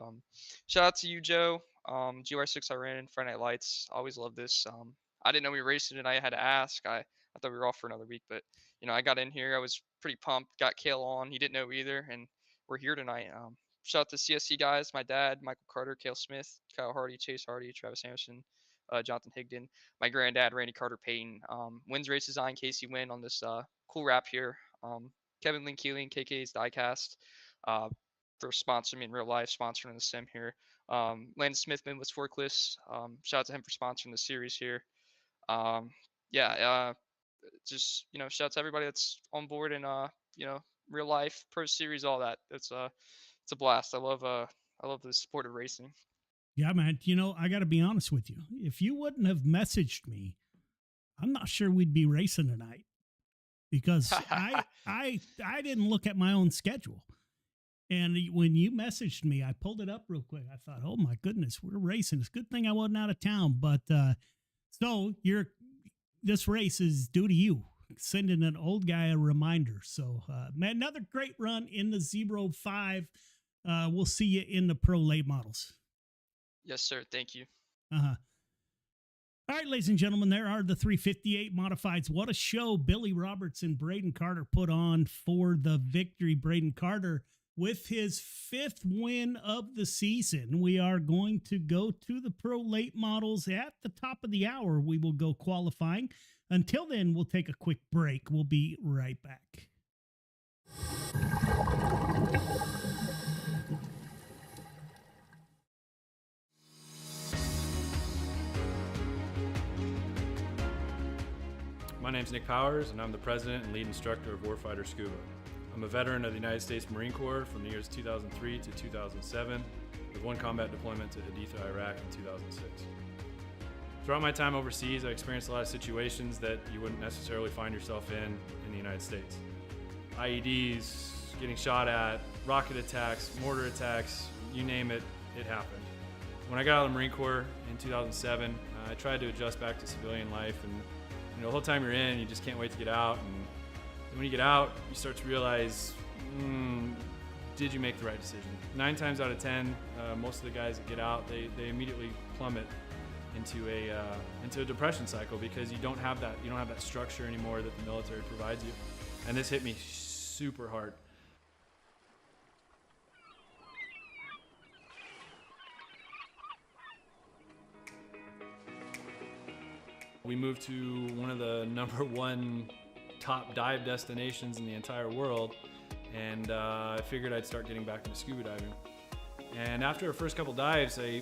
Shout out to you, Joe. GR6 I ran in Friday Night Lights. Always love this. I didn't know we were racing it. I had to ask. I thought we were off for another week, but I got in here. I was pretty pumped. Got Kale on. He didn't know either, and we're here tonight. Shout out to CSC guys. My dad, Michael Carter, Kale Smith, Kyle Hardy, Chase Hardy, Travis Anderson, Jonathan Higdon, my granddad, Randy Carter Payton. Wins race design, Casey Wynn on this cool wrap here. Kevin Lynn Keeling, KK's Diecast, for sponsoring me in real life, sponsoring the sim here. Landon Smithman was forklifts. Shout out to him for sponsoring the series here. Just shout out to everybody that's on board in real life, pro series, all that. It's a blast. I love the sport of racing. Yeah, man. I got to be honest with you. If you wouldn't have messaged me, I'm not sure we'd be racing tonight, because I didn't look at my own schedule. And when you messaged me, I pulled it up real quick. I thought, oh my goodness, we're racing. It's a good thing I wasn't out of town. But so this race is due to you sending an old guy a reminder. So man, another great run in the 05. We'll see you in the pro late models. Yes, sir. Thank you. All right, ladies and gentlemen, there are the 358 modifieds. What a show Billy Roberts and Braden Carter put on for the victory. Braden Carter with his 5th win of the season. We are going to go to the pro late models at the top of the hour. We will go qualifying. Until then, we'll take a quick break. We'll be right back. My name's Nick Powers, and I'm the president and lead instructor of Warfighter Scuba. I'm a veteran of the United States Marine Corps from the years 2003 to 2007, with 1 combat deployment to Haditha, Iraq in 2006. Throughout my time overseas, I experienced a lot of situations that you wouldn't necessarily find yourself in the United States. IEDs, getting shot at, rocket attacks, mortar attacks, you name it, it happened. When I got out of the Marine Corps in 2007, I tried to adjust back to civilian life, and the whole time you're in, you just can't wait to get out. And when you get out, you start to realize, did you make the right decision? 9 times out of 10, most of the guys that get out, they immediately plummet into a depression cycle, because you don't have that structure anymore that the military provides you. And this hit me super hard. We moved to one of the #1 top dive destinations in the entire world, and I figured I'd start getting back into scuba diving. And after the first couple dives, I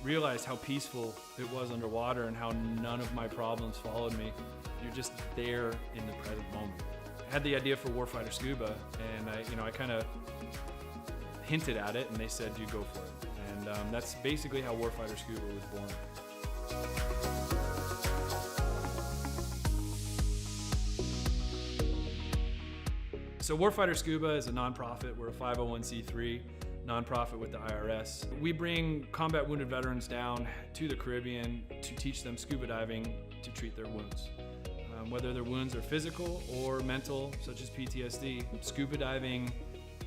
realized how peaceful it was underwater and how none of my problems followed me. You're just there in the present moment. I had the idea for Warfighter Scuba, and I kind of hinted at it, and they said, "You go for it." And that's basically how Warfighter Scuba was born. So Warfighter Scuba is a nonprofit. We're a 501c3 nonprofit with the IRS. We bring combat wounded veterans down to the Caribbean to teach them scuba diving to treat their wounds. Whether their wounds are physical or mental, such as PTSD, scuba diving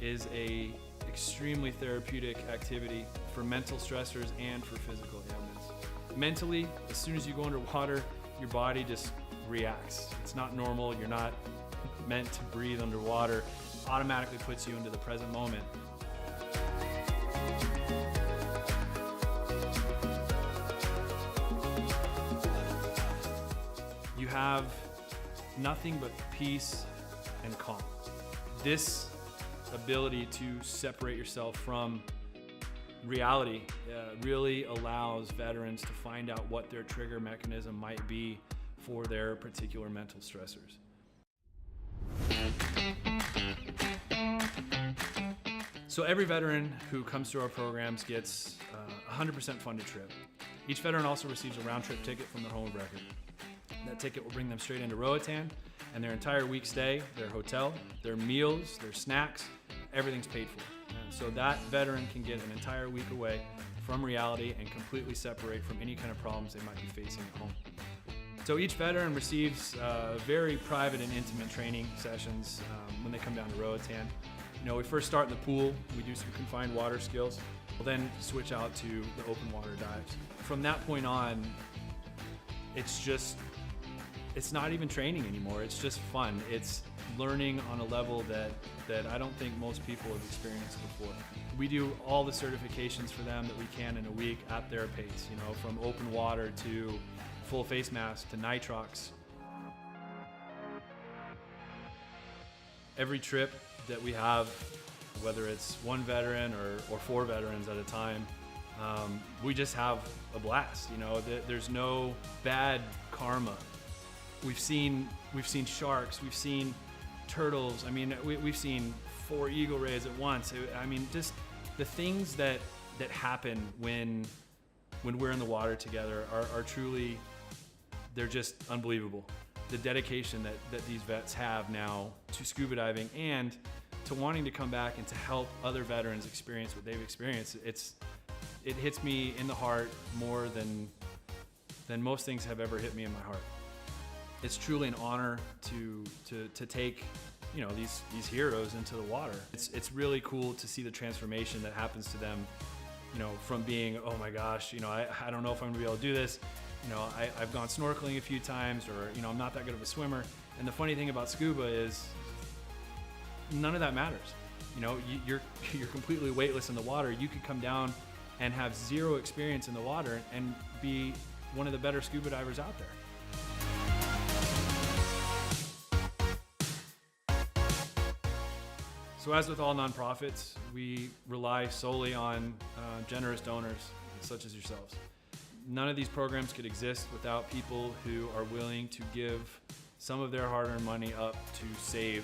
is a extremely therapeutic activity for mental stressors and for physical ailments. Mentally, as soon as you go underwater, your body just reacts. It's not normal. You're not meant to breathe underwater. It automatically puts you into the present moment. You have nothing but peace and calm. This ability to separate yourself from reality really allows veterans to find out what their trigger mechanism might be for their particular mental stressors. So every veteran who comes through our programs gets a 100% funded trip. Each veteran also receives a round-trip ticket from their home of record. That ticket will bring them straight into Roatan, and their entire week stay, their hotel, their meals, their snacks, everything's paid for. And so that veteran can get an entire week away from reality and completely separate from any kind of problems they might be facing at home. So each veteran receives very private and intimate training sessions when they come down to Roatan. We first start in the pool. We do some confined water skills. We'll then switch out to the open water dives. From that point on, it's not even training anymore. It's just fun. It's learning on a level that I don't think most people have experienced before. We do all the certifications for them that we can in a week at their pace, from open water to full face mask to nitrox. Every trip that we have, whether it's one veteran or 4 veterans at a time, we just have a blast. There's no bad karma. We've seen sharks, we've seen turtles. We've seen 4 eagle rays at once. Just the things that happen when we're in the water together are truly, they're just unbelievable. The dedication that these vets have now to scuba diving and to wanting to come back and to help other veterans experience what they've experienced. It hits me in the heart more than most things have ever hit me in my heart. It's truly an honor to take these heroes into the water. It's really cool to see the transformation that happens to them, from being, oh my gosh, I don't know if I'm gonna be able to do this. I've gone snorkeling a few times, or I'm not that good of a swimmer. And the funny thing about scuba is none of that matters. You're completely weightless in the water. You could come down and have zero experience in the water and be one of the better scuba divers out there. So as with all nonprofits, we rely solely on generous donors such as yourselves. None of these programs could exist without people who are willing to give some of their hard-earned money up to save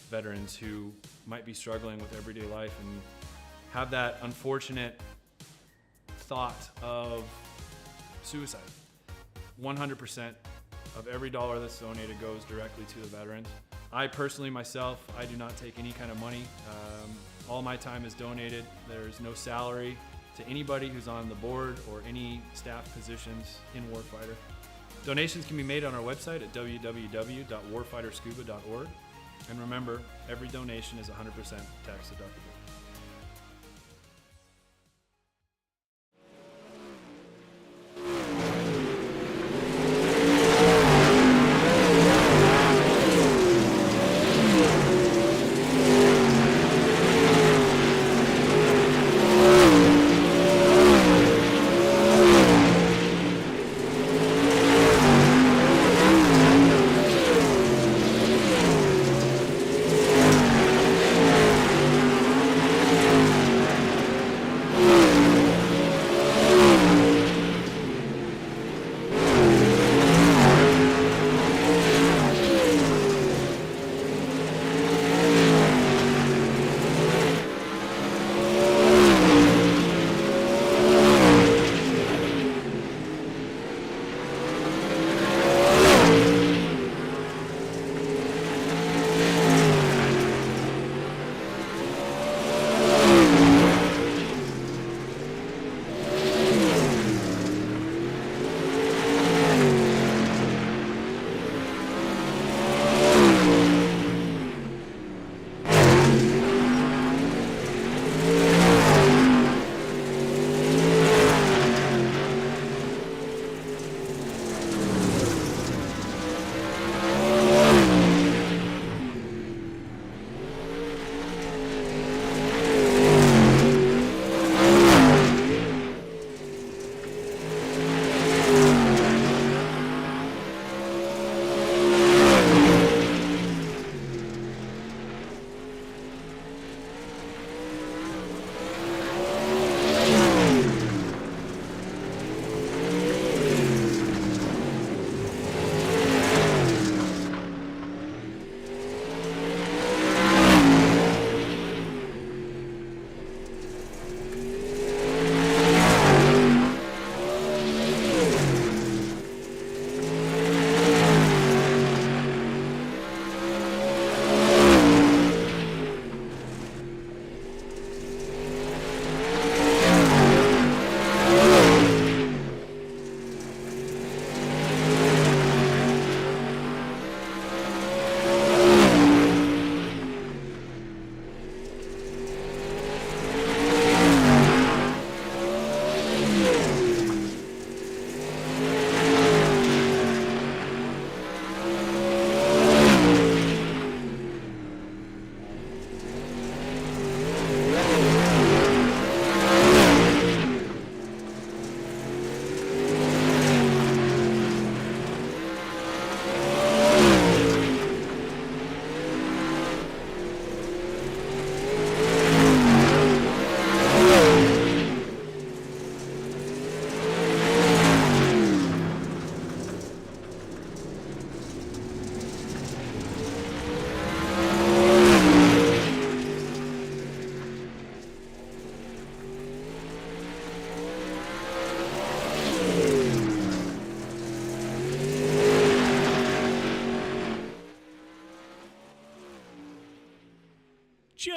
veterans who might be struggling with everyday life and have that unfortunate thought of suicide. 100% of every dollar that's donated goes directly to the veterans. I personally, myself, I do not take any kind of money. All my time is donated. There's no salary to anybody who's on the board or any staff positions in Warfighter. Donations can be made on our website at www.warfighterscuba.org. And remember, every donation is 100% tax deductible.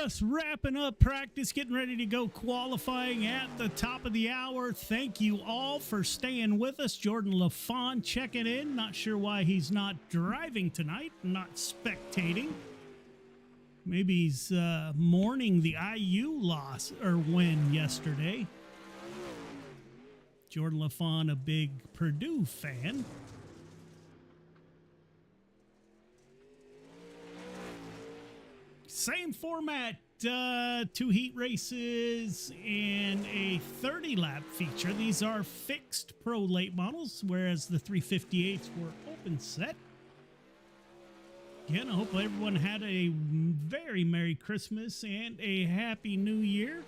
Just wrapping up practice, getting ready to go qualifying at the top of the hour. Thank you all for staying with us. Jordan LaFon checking in. Not sure why he's not driving tonight, not spectating. Maybe he's mourning the IU loss or win yesterday. Jordan LaFon, a big Purdue fan. Same format, 2 heat races and a 30-lap feature. These are fixed pro late models, whereas the 358s were open set. Again, I hope everyone had a very Merry Christmas and a Happy New Year.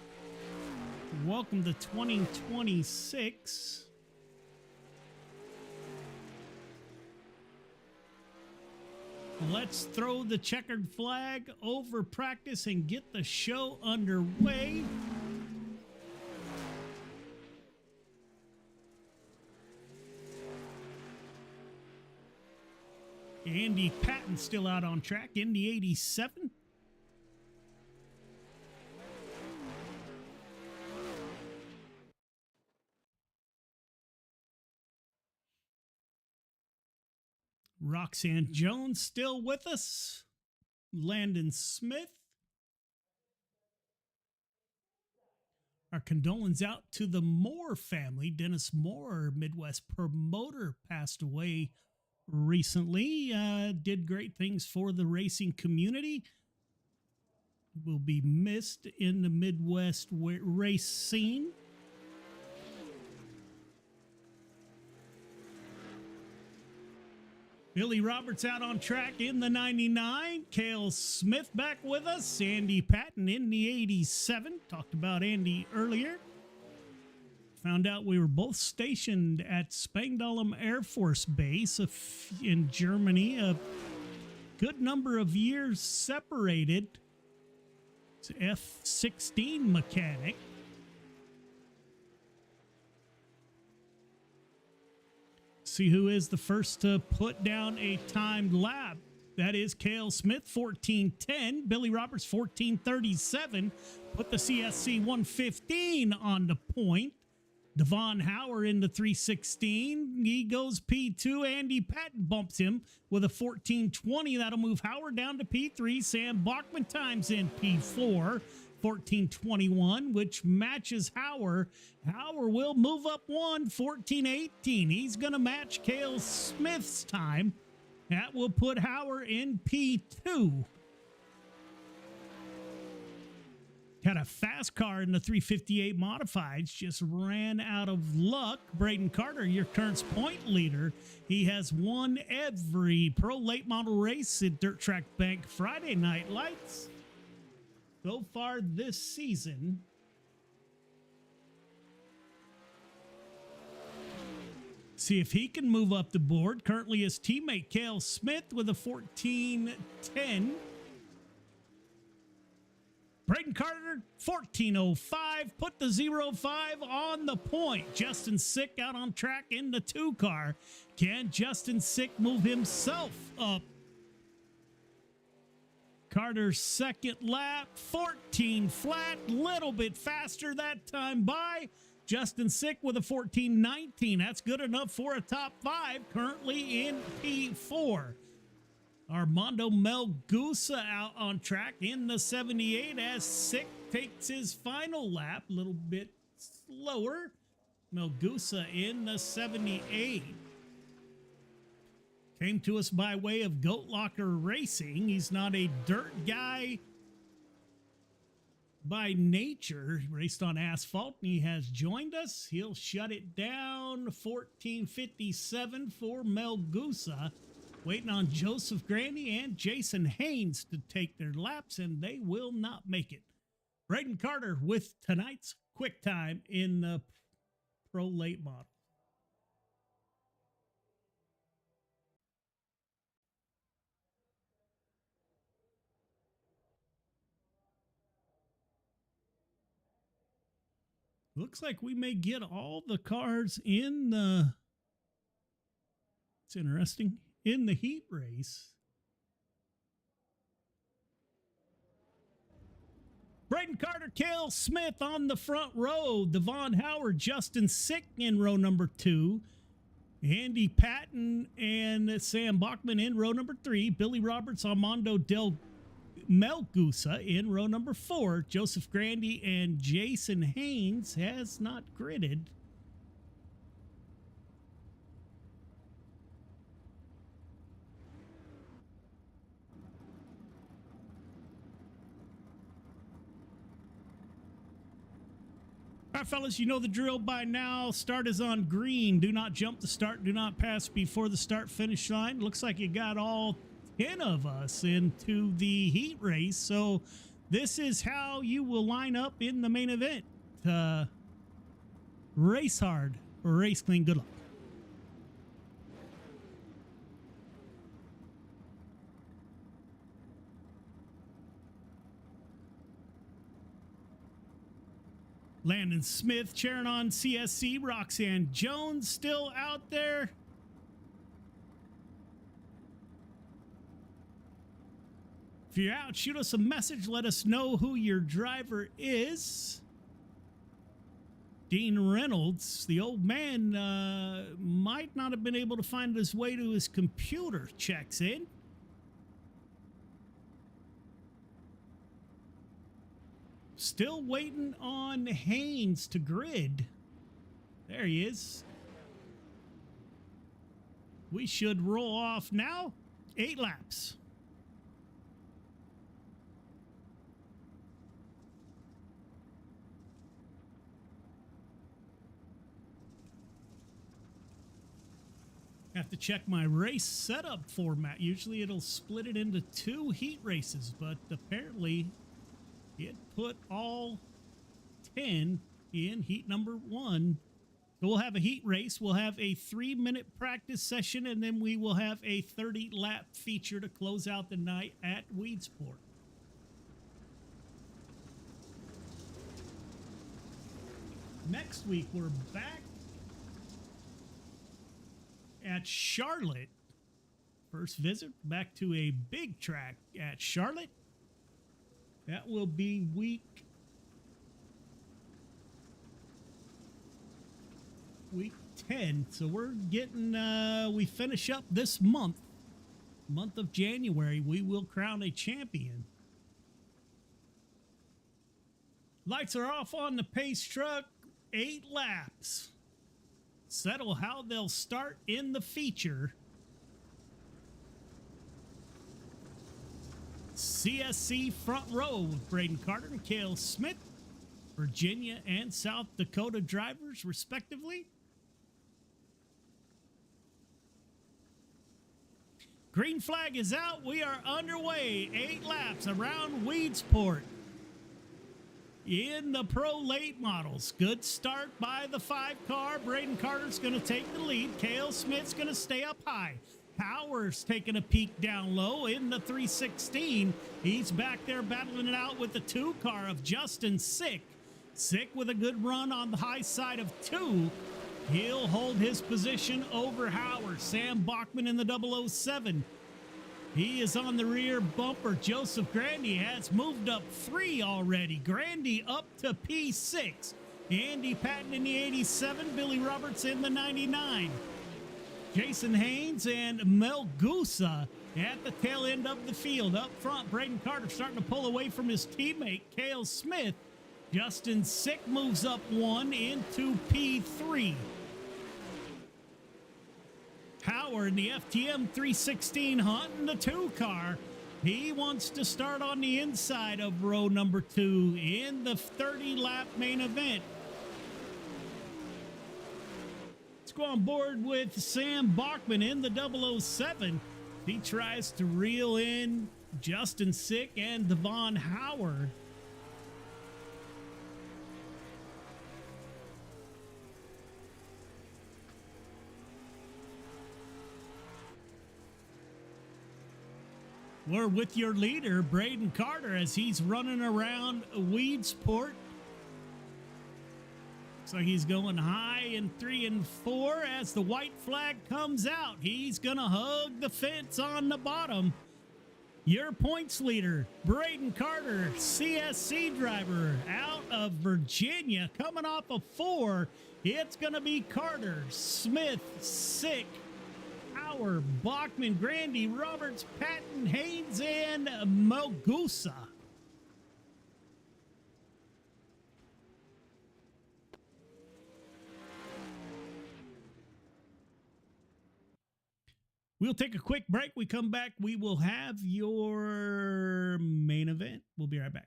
Welcome to 2026. Let's throw the checkered flag over practice and get the show underway. Andy Patton still out on track in the 87. Roxanne Jones still with us. Landon Smith. Our condolences out to the Moore family. Dennis Moore, Midwest promoter, passed away recently. Did great things for the racing community. Will be missed in the Midwest race scene. Billy Roberts out on track in the 99. Cale Smith back with us. Andy Patton in the 87. Talked about Andy earlier. Found out we were both stationed at Spangdahlem Air Force Base in Germany. A good number of years separated. It's F-16 mechanic. See who is the first to put down a timed lap. That is Cale Smith, 14:10. Billy Roberts, 14:37. Put the CSC 115 on the point. Devon Hauer in the 316. He goes P2. Andy Patton bumps him with a 14:20. That'll move Hauer down to P3. Sam Bachman times in P4. 14:21, which matches Hauer. Hauer will move up 14:18. He's going to match Cale Smith's time. That will put Hauer in P2. Had a fast car in the 358 modifieds, just ran out of luck. Braden Carter, your current point leader. He has won every pro late model race at Dirt Track Bank Friday Night Lights so far this season. See if he can move up the board. Currently his teammate Cale Smith with a 14:10. Braden Carter, 14:05. Put the 05 on the point. Justin Sick out on track in the 2 car. Can Justin Sick move himself up? Carter's second lap, 14 flat, little bit faster that time by. Justin Sick with a 14:19. That's good enough for a top 5, currently in P4. Armando Melgusa out on track in the 78 as Sick takes his final lap, a little bit slower. Melgusa in the 78. Came to us by way of Goat Locker Racing. He's not a dirt guy by nature. He raced on asphalt, and he has joined us. He'll shut it down. 14:57 for Melgusa. Waiting on Joseph Grandy and Jason Haynes to take their laps, and they will not make it. Braden Carter with tonight's quick time in the pro late model. Looks like we may get all the cars in the, it's interesting, in the heat race. Braden Carter, Cale Smith on the front row. Devon Howard, Justin Sick in row number 2. Andy Patton and Sam Bachman in row number 3. Billy Roberts, Armando Del Melgusa in row number 4. Joseph Grandy and Jason Haynes has not gridded. All right, fellas, you know the drill by now. Start is on green. Do not jump the start. Do not pass before the start-finish line. Looks like you got all 10 of us into the heat race. So this is how you will line up in the main event. Race hard, race clean. Good luck. Landon Smith cheering on CSC. Roxanne Jones still out there. If you're out, shoot us a message. Let us know who your driver is. Dean Reynolds, the old man, might not have been able to find his way to his computer. Checks in. Still waiting on Haynes to grid. There he is. We should roll off now. 8 laps. Have to check my race setup format. Usually it'll split it into 2 heat races, but apparently it put all 10 in heat number 1. So we'll have a heat race. We'll have a 3-minute practice session, and then we will have a 30-lap feature to close out the night at Weedsport. Next week, we're back at Charlotte. First visit back to a big track at Charlotte. That will be week 10. So we're getting, we finish up this month of January. We will crown a champion. Lights are off on the pace truck. 8 laps. Settle how they'll start in the feature. CSC front row with Braden Carter and Cale Smith, Virginia and South Dakota drivers, respectively. Green flag is out. We are underway. 8 laps around Weedsport. In the pro late models. Good start by the 5-car. Braden Carter's going to take the lead. Cale Smith's going to stay up high. Howard's taking a peek down low in the 316. He's back there battling it out with the 2-car of Justin Sick. Sick with a good run on the high side of 2. He'll hold his position over Howard. Sam Bachman in the 007. He is on the rear bumper. Joseph Grandy has moved up 3 already. Grandy up to P6. Andy Patton in the 87. Billy Roberts in the 99. Jason Haynes and Melgusa at the tail end of the field. Up front, Braden Carter starting to pull away from his teammate, Cale Smith. Justin Sick moves up 1 into P3. Howard in the FTM 316 hunting the 2-car. He wants to start on the inside of row number 2 in the 30-lap main event. Let's go on board with Sam Bachman in the 007. He tries to reel in Justin Sick and Devon Howard. We're with your leader, Braden Carter, as he's running around Weedsport. So he's going high in 3 and 4 as the white flag comes out. He's going to hug the fence on the bottom. Your points leader, Braden Carter, CSC driver out of Virginia, coming off of 4. It's going to be Carter, Smith, Sick, Hauer, Bachman, Grandy, Roberts, Patton, Haynes, and Mogusa. We'll take a quick break. We come back. We will have your main event. We'll be right back.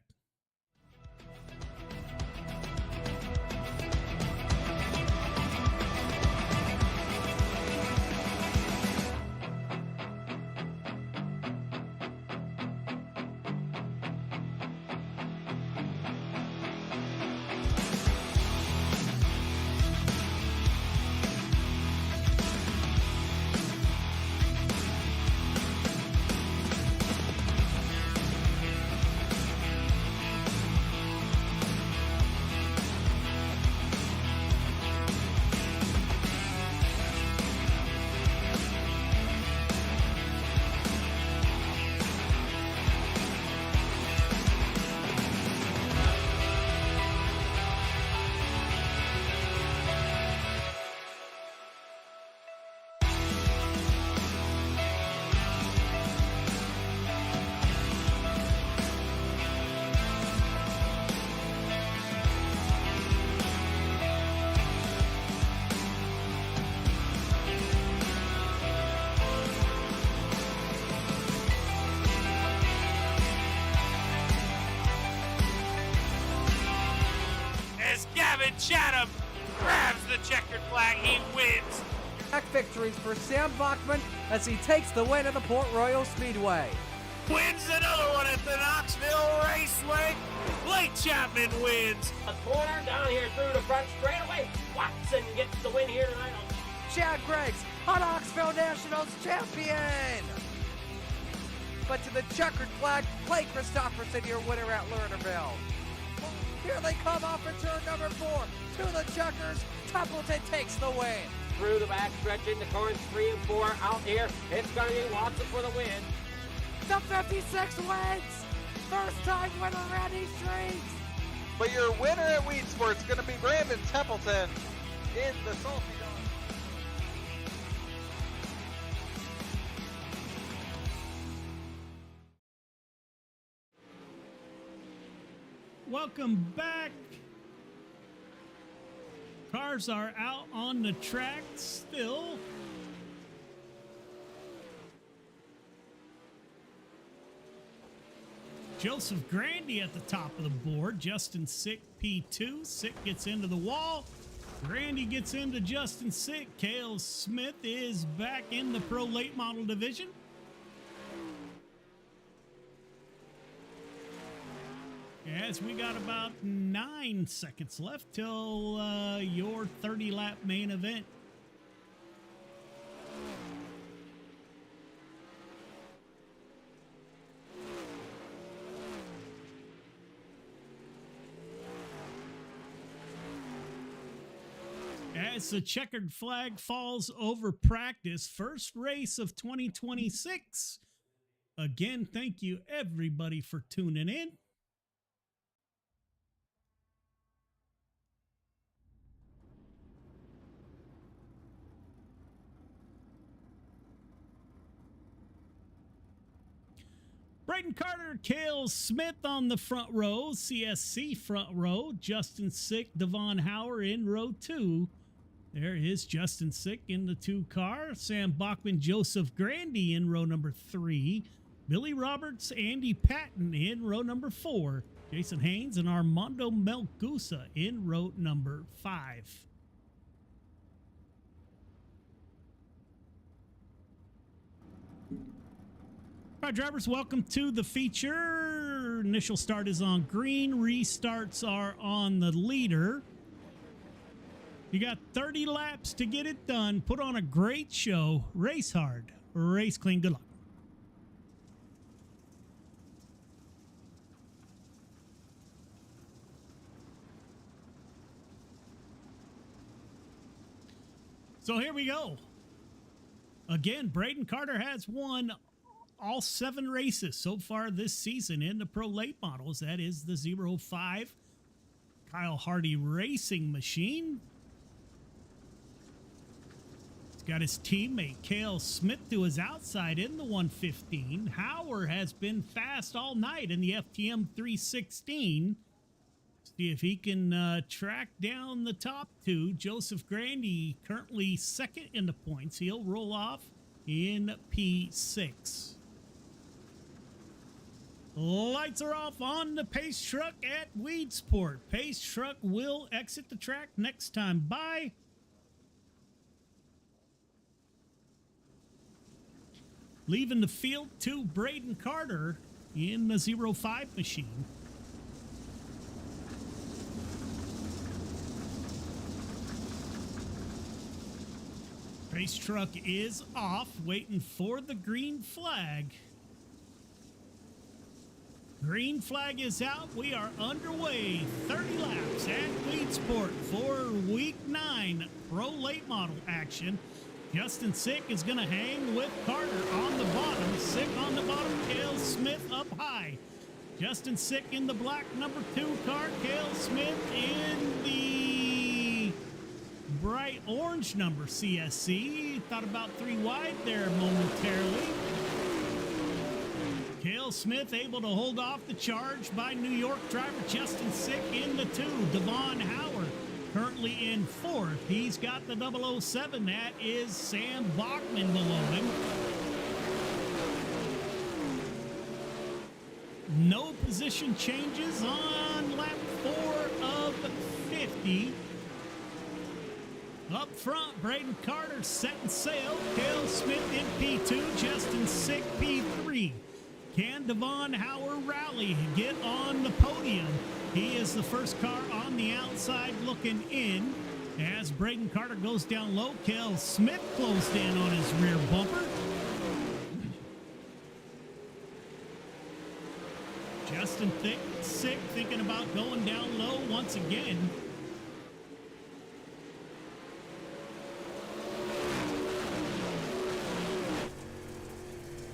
As Gavin Chatham grabs the checkered flag, he wins. Tack victories for Sam Bachman as he takes the win at the Port Royal Speedway. Wins another one at the Knoxville Raceway. Blake Chapman wins. A corner down here through the front straightaway. Watson gets the win here tonight. Chad Greggs, Hot Oxville Nationals champion! But to the checkered flag, Clay Christopherson, your winner at Lernerville. Here they come off of turn number 4. To the checkers, Templeton takes the win. Through the back stretch into corners 3 and 4 out here. It's going to be Watson for the win. The 56 wins! First time winner Randy Streets! But your winner at Weedsport is going to be Brandon Templeton in the Salty Dog. Welcome back. Cars are out on the track still. Joseph Grandy at the top of the board. Justin Sick, P2. Sick gets into the wall. Grandy gets into Justin Sick. Cale Smith is back in the Pro Late Model Division. Yes, we got about 9 seconds left till your 30-lap main event. As the checkered flag falls over practice, first race of 2026. Again, thank you everybody for tuning in. Braden Carter, Cale Smith on the front row, CSC front row, Justin Sick, Devon Hauer in row 2. There is Justin Sick in the 2 car, Sam Bachman, Joseph Grandy in row number 3, Billy Roberts, Andy Patton in row number 4, Jason Haynes and Armando Melgusa in row number 5. All right, drivers, welcome to the feature. Initial start is on green. Restarts are on the leader. You got 30 laps to get it done. Put on a great show. Race hard. Race clean. Good luck. So here we go. Again, Braden Carter has won all 7 races so far this season in the Pro Late Models. That is the 05 Kyle Hardy Racing Machine. He's got his teammate Cale Smith to his outside in the 115. Howard has been fast all night in the FTM 316. See if he can track down the top 2. Joseph Grandy currently second in the points. He'll roll off in P6. Lights are off on the pace truck at Weedsport. Pace truck will exit the track next time by. Leaving the field to Braden Carter in the 05 machine. Race truck is off, waiting for the green flag. Green flag is out. We are underway. 30 laps at Weedsport for Week 9 Pro Late Model action. Justin Sick is going to hang with Carter on the bottom. Sick on the bottom. Cale Smith up high. Justin Sick in the black number 2 car. Cale Smith in the bright orange number CSC. Thought about 3 wide there momentarily. Cale Smith able to hold off the charge by New York driver Justin Sick in the 2. Devon Howard currently in 4th. He's got the 007. That is Sam Bachman below him. No position changes on lap 4 of 50. Up front, Braden Carter setting sail. Cale Smith in P2, Justin Sick P3. Can Devon Howard rally, get on the podium? He is the first car on the outside looking in. As Braden Carter goes down low, Cale Smith closed in on his rear bumper. Justin Sick thinking about going down low once again.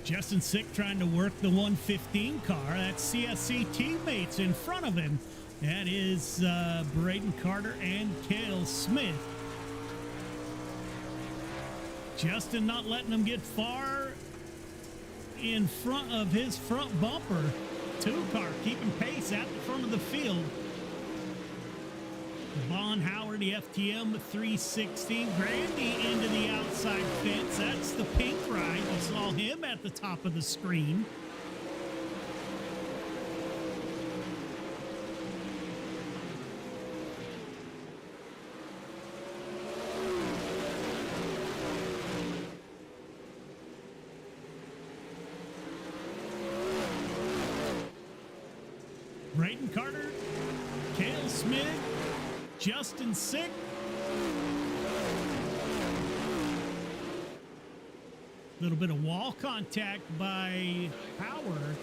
Justin Sick trying to work the 115 car. That's CSC teammates in front of him. That is Braden Carter and Cale Smith. Justin not letting him get far in front of his front bumper. 2 car keeping pace at the front of the field. Devon Howard, the FTM 316. Grandy into the outside fence. That's the pink ride. You saw him at the top of the screen. Braden Carter, Cale Smith, Justin Sick. A little bit of wall contact by Howard.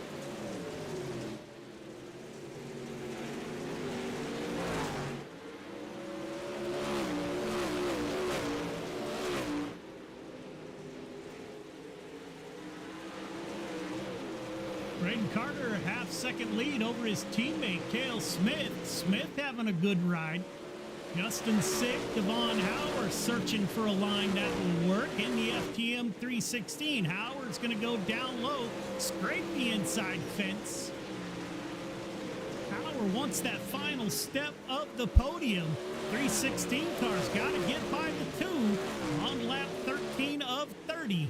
Braden Carter, a half-second lead over his teammate, Cale Smith. Smith having a good ride. Justin Sick, Devon Howard searching for a line that will work in the FTM 316. Howard's going to go down low, scrape the inside fence. Howard wants that final step of the podium. 316 cars got to get by the 2 on lap 13 of 30.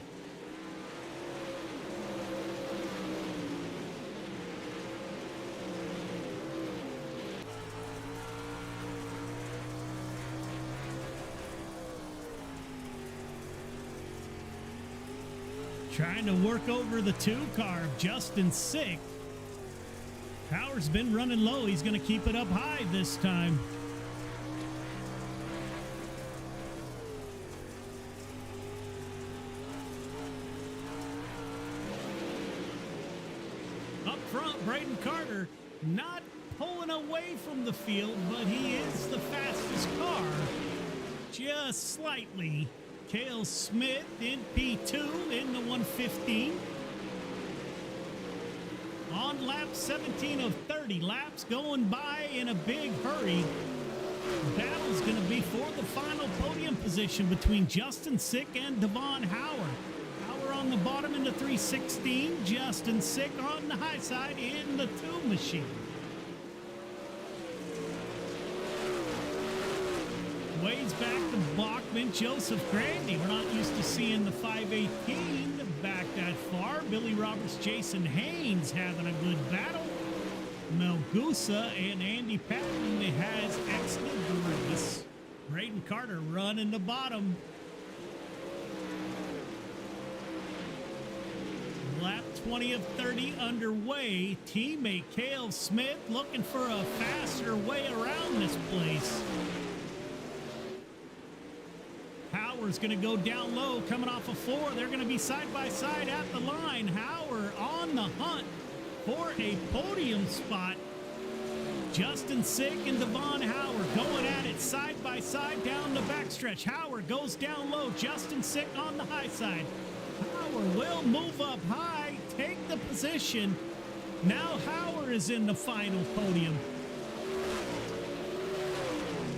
Trying to work over the 2 car of Justin Sick. Howard's been running low. He's going to keep it up high this time. Up front, Braden Carter not pulling away from the field, but he is the fastest car. Just slightly. Cale Smith in P2 in the 115. On lap 17 of 30, laps going by in a big hurry. Battle's going to be for the final podium position between Justin Sick and Devon Howard. Howard on the bottom in the 316, Justin Sick on the high side in the 2 machine. Wade's back to Bachman, Joseph Grandy. We're not used to seeing the 518 back that far. Billy Roberts, Jason Haynes having a good battle. Melgusa and Andy Patton has exited the race. Braden Carter running the bottom. Lap 20 of 30 underway. Teammate Cale Smith looking for a faster way around this place. Howard's going to go down low, coming off of 4. They're going to be side by side at the line. Howard on the hunt for a podium spot. Justin Sick and Devon Howard going at it side by side down the backstretch. Howard goes down low. Justin Sick on the high side. Howard will move up high, take the position. Now Howard is in the final podium.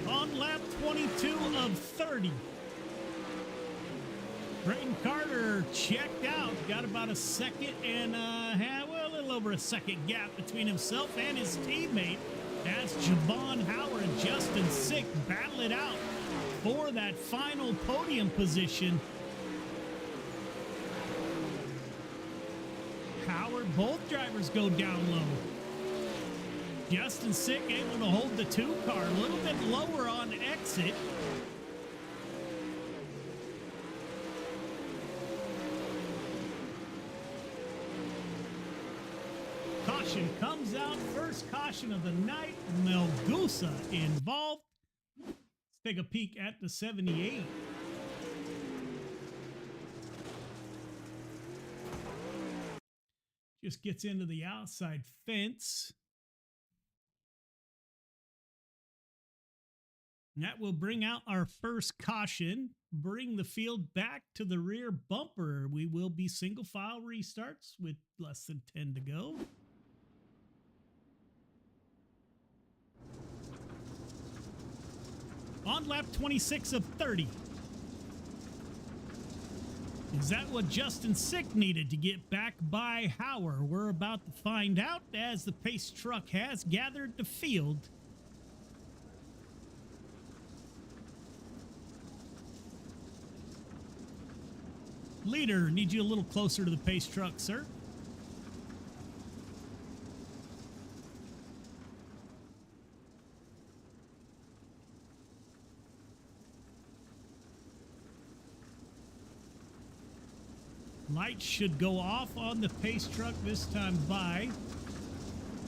On lap 22 of 30. Braden Carter checked out. Got about a second and a little over a second gap between himself and his teammate as Javon Howard and Justin Sick battle it out for that final podium position. Howard, both drivers go down low. Justin Sick able to hold the 2 car a little bit lower on exit. Caution comes out, first caution of the night. Melgusa involved. Let's take a peek at the 78. Just gets into the outside fence. And that will bring out our first caution. Bring the field back to the rear bumper. We will be single file restarts with less than 10 to go. On lap 26 of 30. Is that what Justin Sick needed to get back by Howard? We're about to find out as the pace truck has gathered the field. Leader, need you a little closer to the pace truck, sir. Lights should go off on the pace truck this time by.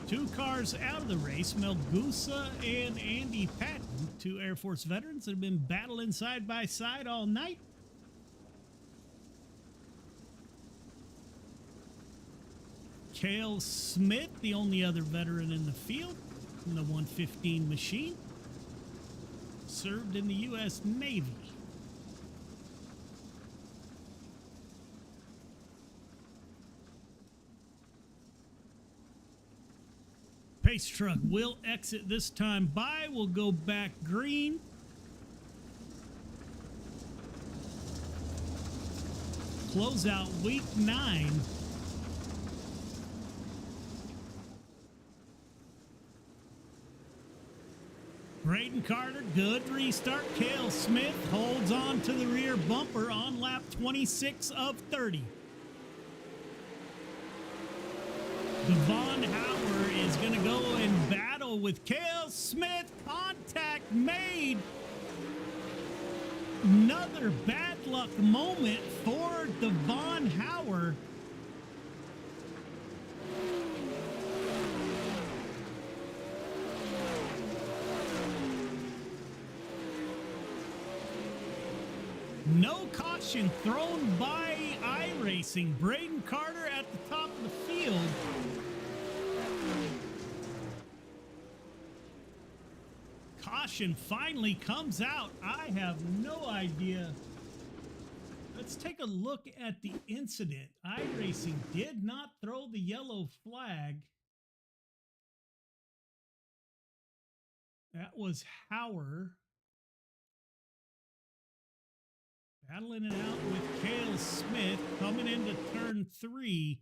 2 cars out of the race, Melgusa and Andy Patton, 2 Air Force veterans that have been battling side by side all night. Cale Smith, the only other veteran in the field, in the 115 machine, served in the U.S. Navy. Pace truck will exit this time by. We'll go back green. Close out week 9. Braden Carter, good restart. Cale Smith holds on to the rear bumper on lap 26 of 30. Devon Howard is going to go and battle with Cale Smith. Contact made. Another bad luck moment for Devon Howard. No caution thrown by iRacing. Braden Carter at the top of the field. Caution finally comes out. I have no idea. Let's take a look at the incident. iRacing did not throw the yellow flag. That was Hauer battling it out with Cale Smith coming into turn 3.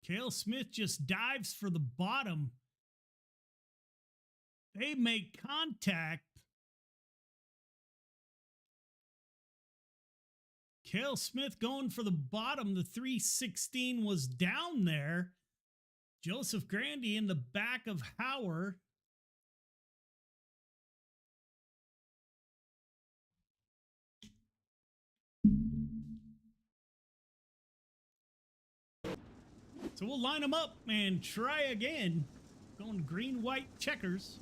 Cale Smith just dives for the bottom. They make contact. Cale Smith going for the bottom. The 316 was down there. Joseph Grandy in the back of Hauer. So we'll line them up and try again. Going green, white checkers.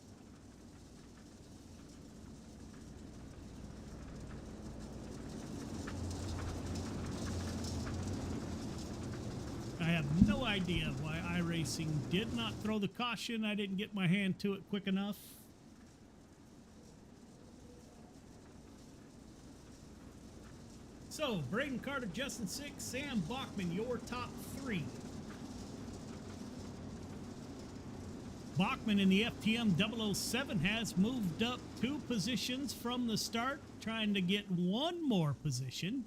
I have no idea why iRacing did not throw the caution. I didn't get my hand to it quick enough. So, Braden Carter, Justin Sick, Sam Bachman, your top 3. Bachman in the FTM 007 has moved up 2 positions from the start, trying to get 1 more position.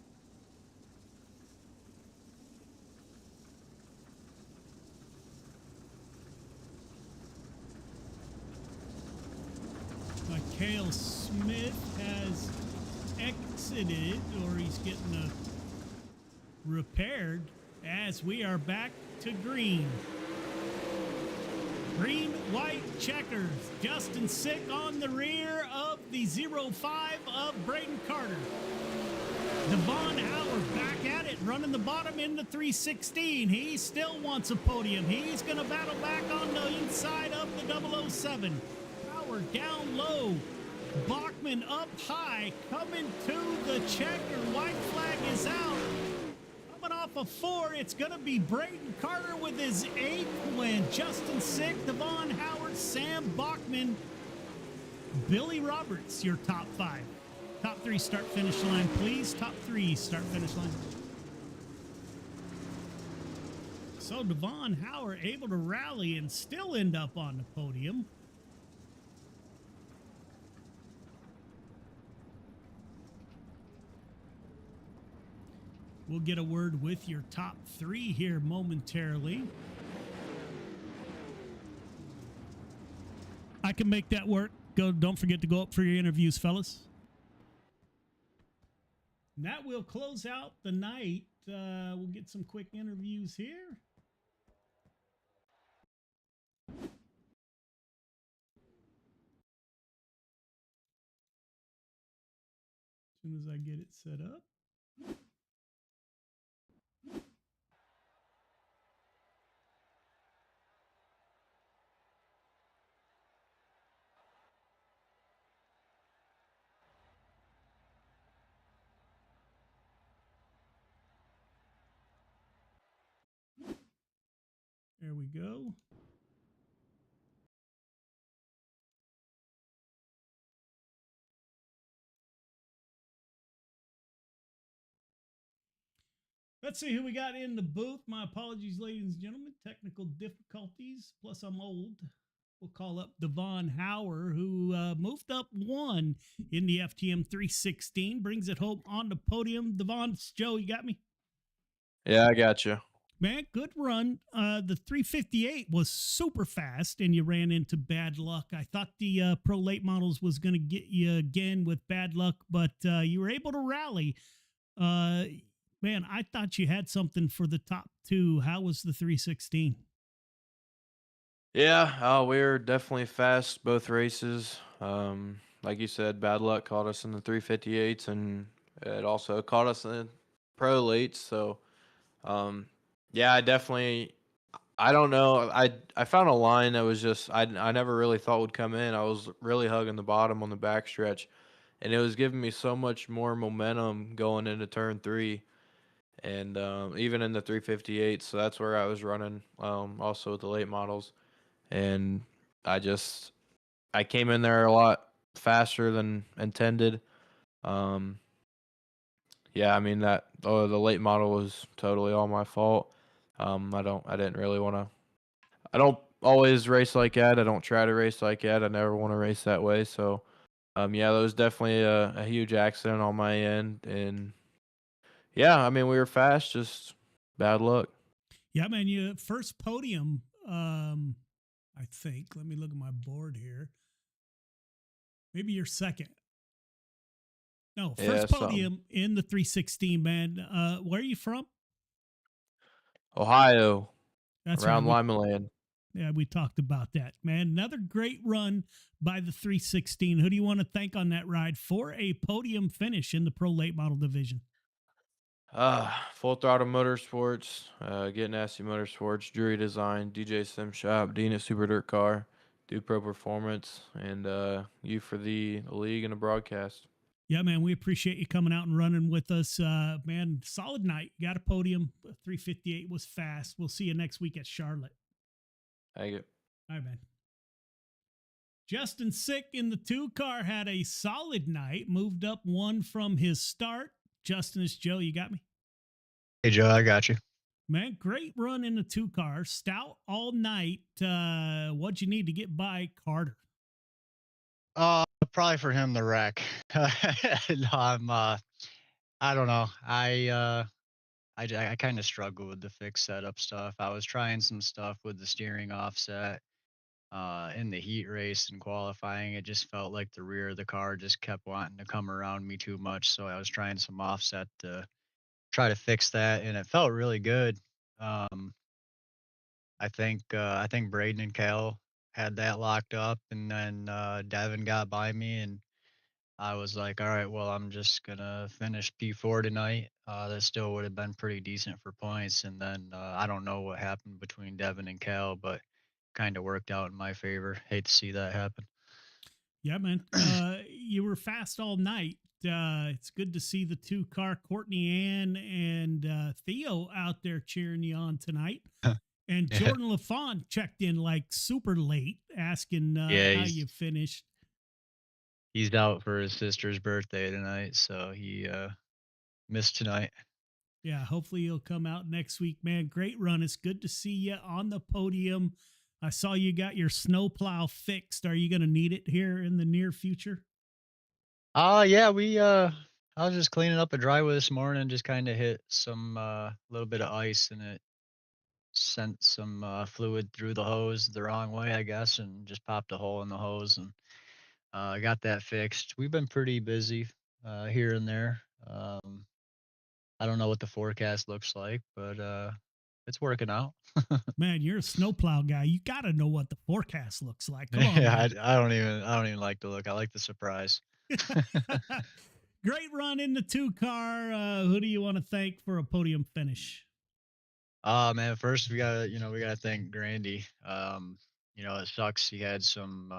Cale Smith has exited, or he's getting repaired, as we are back to green. Green, white checkers. Justin Sick on the rear of the 05 of Braden Carter. Devon Howard back at it, running the bottom in the 316. He still wants a podium. He's going to battle back on the inside of the 007. Down low, Bachman up high, coming to the checker. White flag is out. Coming off a 4, it's going to be Braden Carter with his 8th win. Justin Sick, Devon Howard, Sam Bachman, Billy Roberts, your top 5. Top 3 start finish line, please. Top 3 start finish line. So Devon Howard able to rally and still end up on the podium. We'll get a word with your top 3 here momentarily. I can make that work. Don't forget to go up for your interviews, fellas. And that will close out the night. We'll get some quick interviews here. As soon as I get it set up. There we go. Let's see who we got in the booth. My apologies, ladies and gentlemen. Technical difficulties, plus I'm old. We'll call up Devon Hauer, who moved up 1 in the FTM 316. Brings it home on the podium. Devon, Joe, you got me? Yeah, I got you. Man, good run. The 358 was super fast, and you ran into bad luck. I thought the Pro Late Models was going to get you again with bad luck, but you were able to rally. Man, I thought you had something for the top 2. How was the 316? Yeah, we were definitely fast both races. Like you said, bad luck caught us in the 358s, and it also caught us in the Pro Lates. So, yeah, I don't know. I found a line that was just I never really thought would come in. I was really hugging the bottom on the backstretch, and it was giving me so much more momentum going into turn 3, and even in the 358. So that's where I was running. Also with the late models, and I came in there a lot faster than intended. yeah, I mean the late model was totally all my fault. I didn't really want to. I don't always race like that. I don't try to race like that. I never want to race that way. So, yeah, that was definitely a huge accident on my end, and yeah, I mean we were fast, just bad luck. Yeah, man, you first podium. I think. Let me look at my board here. Maybe you're second. No, Yeah, first something. podium in the 316, man. Where are you from? Ohio, That's right. around Limaland. We talked about that, man. Another great run by the 316. Who do you want to thank on that ride for a podium finish in the pro late model division? Full Throttle Motorsports, Get Nasty Motorsports, Drury Design, DJ Sim Shop, Dean at Super Dirt Car, Do Pro Performance, and you for the league and the broadcast. Yeah, man, we appreciate you coming out and running with us. Man, solid night. Got a podium. 358 was fast. We'll see you next week at Charlotte. Thank you. All right, man. Justin Sick in the 2 car had a solid night, moved up one from his start. Justin, it's Joe. You got me? Hey, Joe, I got you. Man, great run in the 2 car. Stout all night. What'd you need to get by Carter? Probably for him the wreck. No, I don't know. I kind of struggle with the fixed setup stuff. I was trying some stuff with the steering offset. In the heat race and qualifying, it just felt like the rear of the car just kept wanting to come around me too much. So I was trying some offset to try to fix that, and it felt really good. Um, I think Braden and Cal had that locked up, and then Devin got by me, and I was like, all right, well, I'm just gonna finish P4 tonight. That still would have been pretty decent for points, and then I don't know what happened between Devin and Cal, but kind of worked out in my favor. Hate to see that happen. Yeah, man. You were fast all night. It's good to see the 2 car, Courtney Ann and Theo out there cheering you on tonight. And Yeah. Jordan LaFont checked in like super late, asking Yeah, how you finished. he's out for his sister's birthday tonight, so he missed tonight. Yeah, hopefully he'll come out next week, man. Great run. It's good to see you on the podium. I saw you got your snowplow fixed. Are you going to need it here in the near future? Yeah, I was just cleaning up a driveway this morning, just kind of hit some little bit of ice, and it sent some fluid through the hose the wrong way, I guess, and just popped a hole in the hose, and I got that fixed. We've been pretty busy here and there. I don't know what the forecast looks like, but it's working out. Man, you're a snowplow guy. You got to know what the forecast looks like. Come on, Yeah, man. I don't even like to look. I like the surprise. Great run in the 2 car. Who do you want to thank for a podium finish? Man, first we gotta thank Grandy. It sucks he had some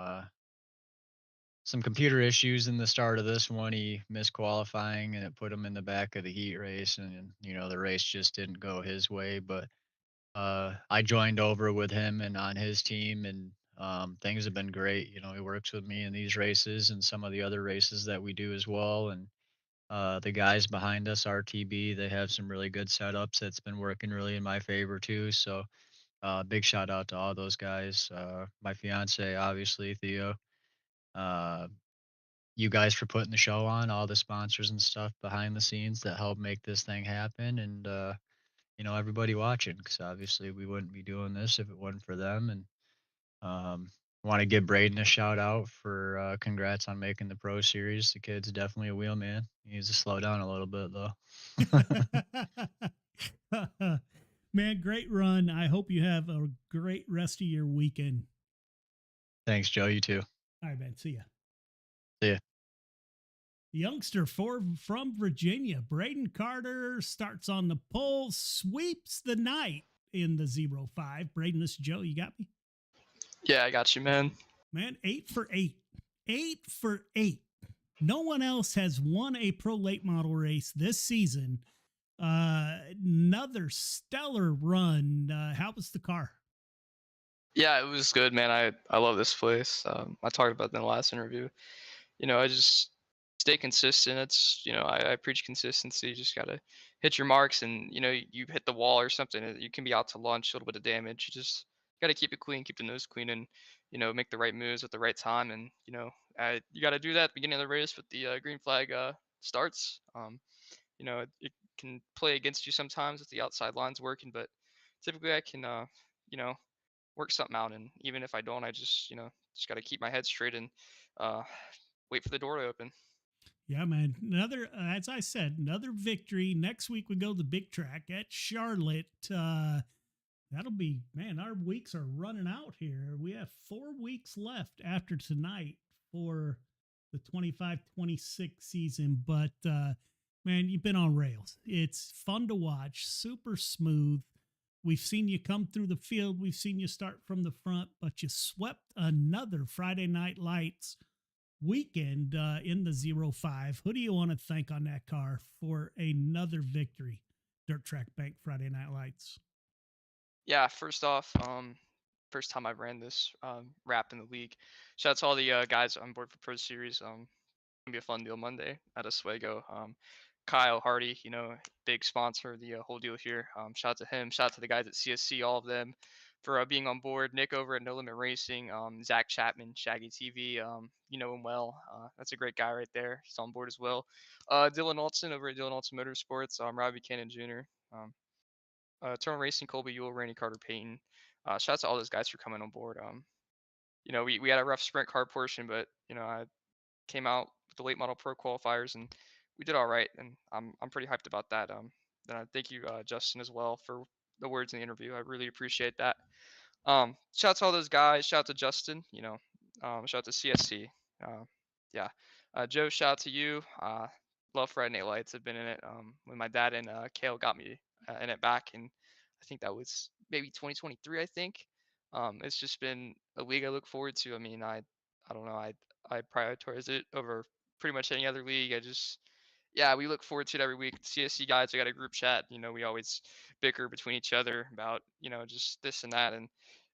computer issues in the start of this one. He missed qualifying, and it put him in the back of the heat race, and the race just didn't go his way. But I joined over with him and on his team, and things have been great. He works with me in these races and some of the other races that we do as well. And the guys behind us, RTB, they have some really good setups that's been working really in my favor too. So big shout out to all those guys. My fiance, obviously, Theo. Uh, you guys for putting the show on, all the sponsors and stuff behind the scenes that help make this thing happen, and everybody watching, because obviously we wouldn't be doing this if it wasn't for them. And want to give Braden a shout out for congrats on making the Pro Series. The kid's definitely a wheel man. He needs to slow down a little bit though. Man, great run. I hope you have a great rest of your weekend. Thanks, Joe. You too. All right, man. See ya. See ya. Youngster from Virginia, Braden Carter starts on the pole, sweeps the night in the 05. Braden, this is Joe. You got me? Yeah, I got you, man. Man, 8 for 8. 8 for 8. No one else has won a pro late model race this season. Another stellar run. How was the car? Yeah, it was good, man. I love this place. I talked about that in the last interview. I just stay consistent. It's, I preach consistency. You just gotta hit your marks, and you hit the wall or something. You can be out to lunch, a little bit of damage. You just gotta keep it clean, keep the nose clean, and make the right moves at the right time. And you gotta do that at the beginning of the race with the green flag starts. It can play against you sometimes if the outside line's working, but typically I can, you know, work something out. And even if I don't, I just, just got to keep my head straight and uh, wait for the door to open. Yeah, man. Another, as I said, another victory. Next week we go to the big track at Charlotte. That'll be, man, our weeks are running out here. We have 4 weeks left after tonight for the 25-26 season. But, man, you've been on rails. It's fun to watch, super smooth. We've seen you come through the field. We've seen you start from the front, but you swept another Friday Night Lights weekend in the 05. Who do you want to thank on that car for another victory? Dirt Track Bank Friday Night Lights. Yeah, first off, first time I ran this wrap in the league. Shout out to all the guys on board for Pro Series. Gonna be a fun deal Monday at Oswego. Kyle Hardy, big sponsor, the whole deal here. Shout out to him. Shout out to the guys at CSC, all of them, for being on board. Nick over at No Limit Racing, Zach Chapman, Shaggy TV, you know him well. That's a great guy right there. He's on board as well. Dylan Olson over at Dylan Olson Motorsports, Robbie Cannon Jr., Turner Racing, Colby Ewell, Randy Carter Payton. Shout out to all those guys for coming on board. We had a rough sprint car portion, but I came out with the late model pro qualifiers, and we did all right, and I'm pretty hyped about that. And I thank you, Justin, as well, for the words in the interview. I really appreciate that. Shout out to all those guys. Shout out to Justin. Shout out to CSC. Yeah, Joe. Shout out to you. Love Friday Night Lights. I've been in it when my dad and Kale got me in it back, and I think that was maybe 2023. I think. It's just been a league I look forward to. I mean, I don't know. I prioritize it over pretty much any other league. Yeah, we look forward to it every week. CSC guys, we got a group chat. We always bicker between each other about, just this and that. And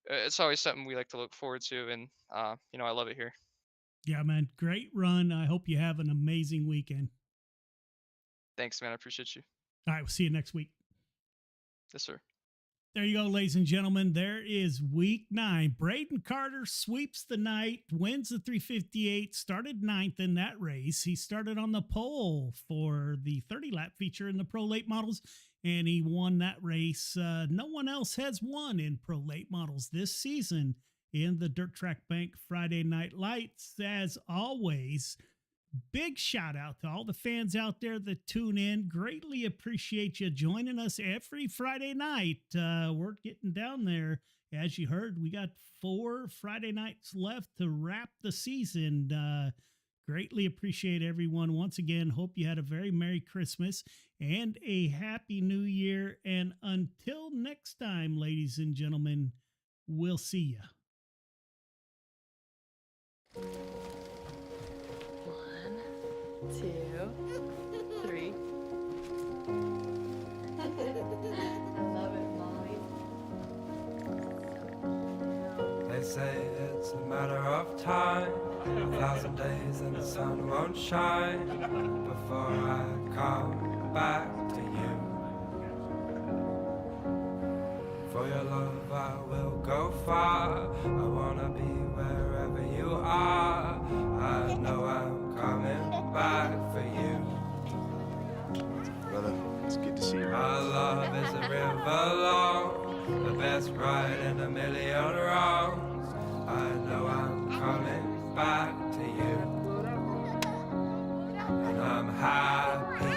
it's always something we like to look forward to. And, I love it here. Yeah, man. Great run. I hope you have an amazing weekend. Thanks, man. I appreciate you. All right. We'll see you next week. Yes, sir. There you go, ladies and gentlemen. There is week 9. Braden Carter sweeps the night, wins the 358, started 9th in that race. He started on the pole for the 30-lap feature in the Pro Late Models, and he won that race. No one else has won in Pro Late Models this season in the Dirt Track Bank Friday Night Lights. As always, big shout out to all the fans out there that tune in. Greatly appreciate you joining us every Friday night. We're getting down there. As you heard, we got 4 Friday nights left to wrap the season. Greatly appreciate everyone. Once again, hope you had a very Merry Christmas and a Happy New Year. And until next time, ladies and gentlemen, we'll see ya. Two, 3. I love it, Molly. They say it's a matter of time, 1,000 days and the sun won't shine before I come back to you. For your love I will go far, I wanna be wherever you are. I know I'm coming back for you. Brother, it's good to see you. Our love is a river long, the best ride in a million wrongs. I know I'm coming back to you. And I'm happy,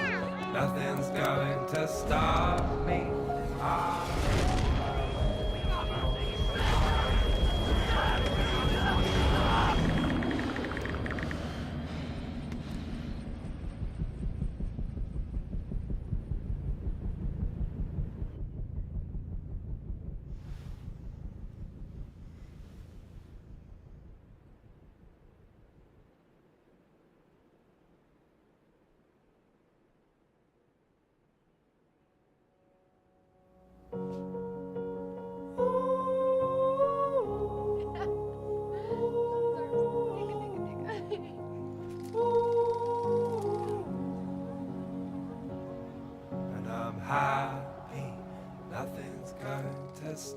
nothing's going to stop me.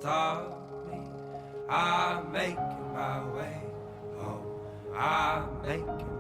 stop me. I'm making my way home. I'm making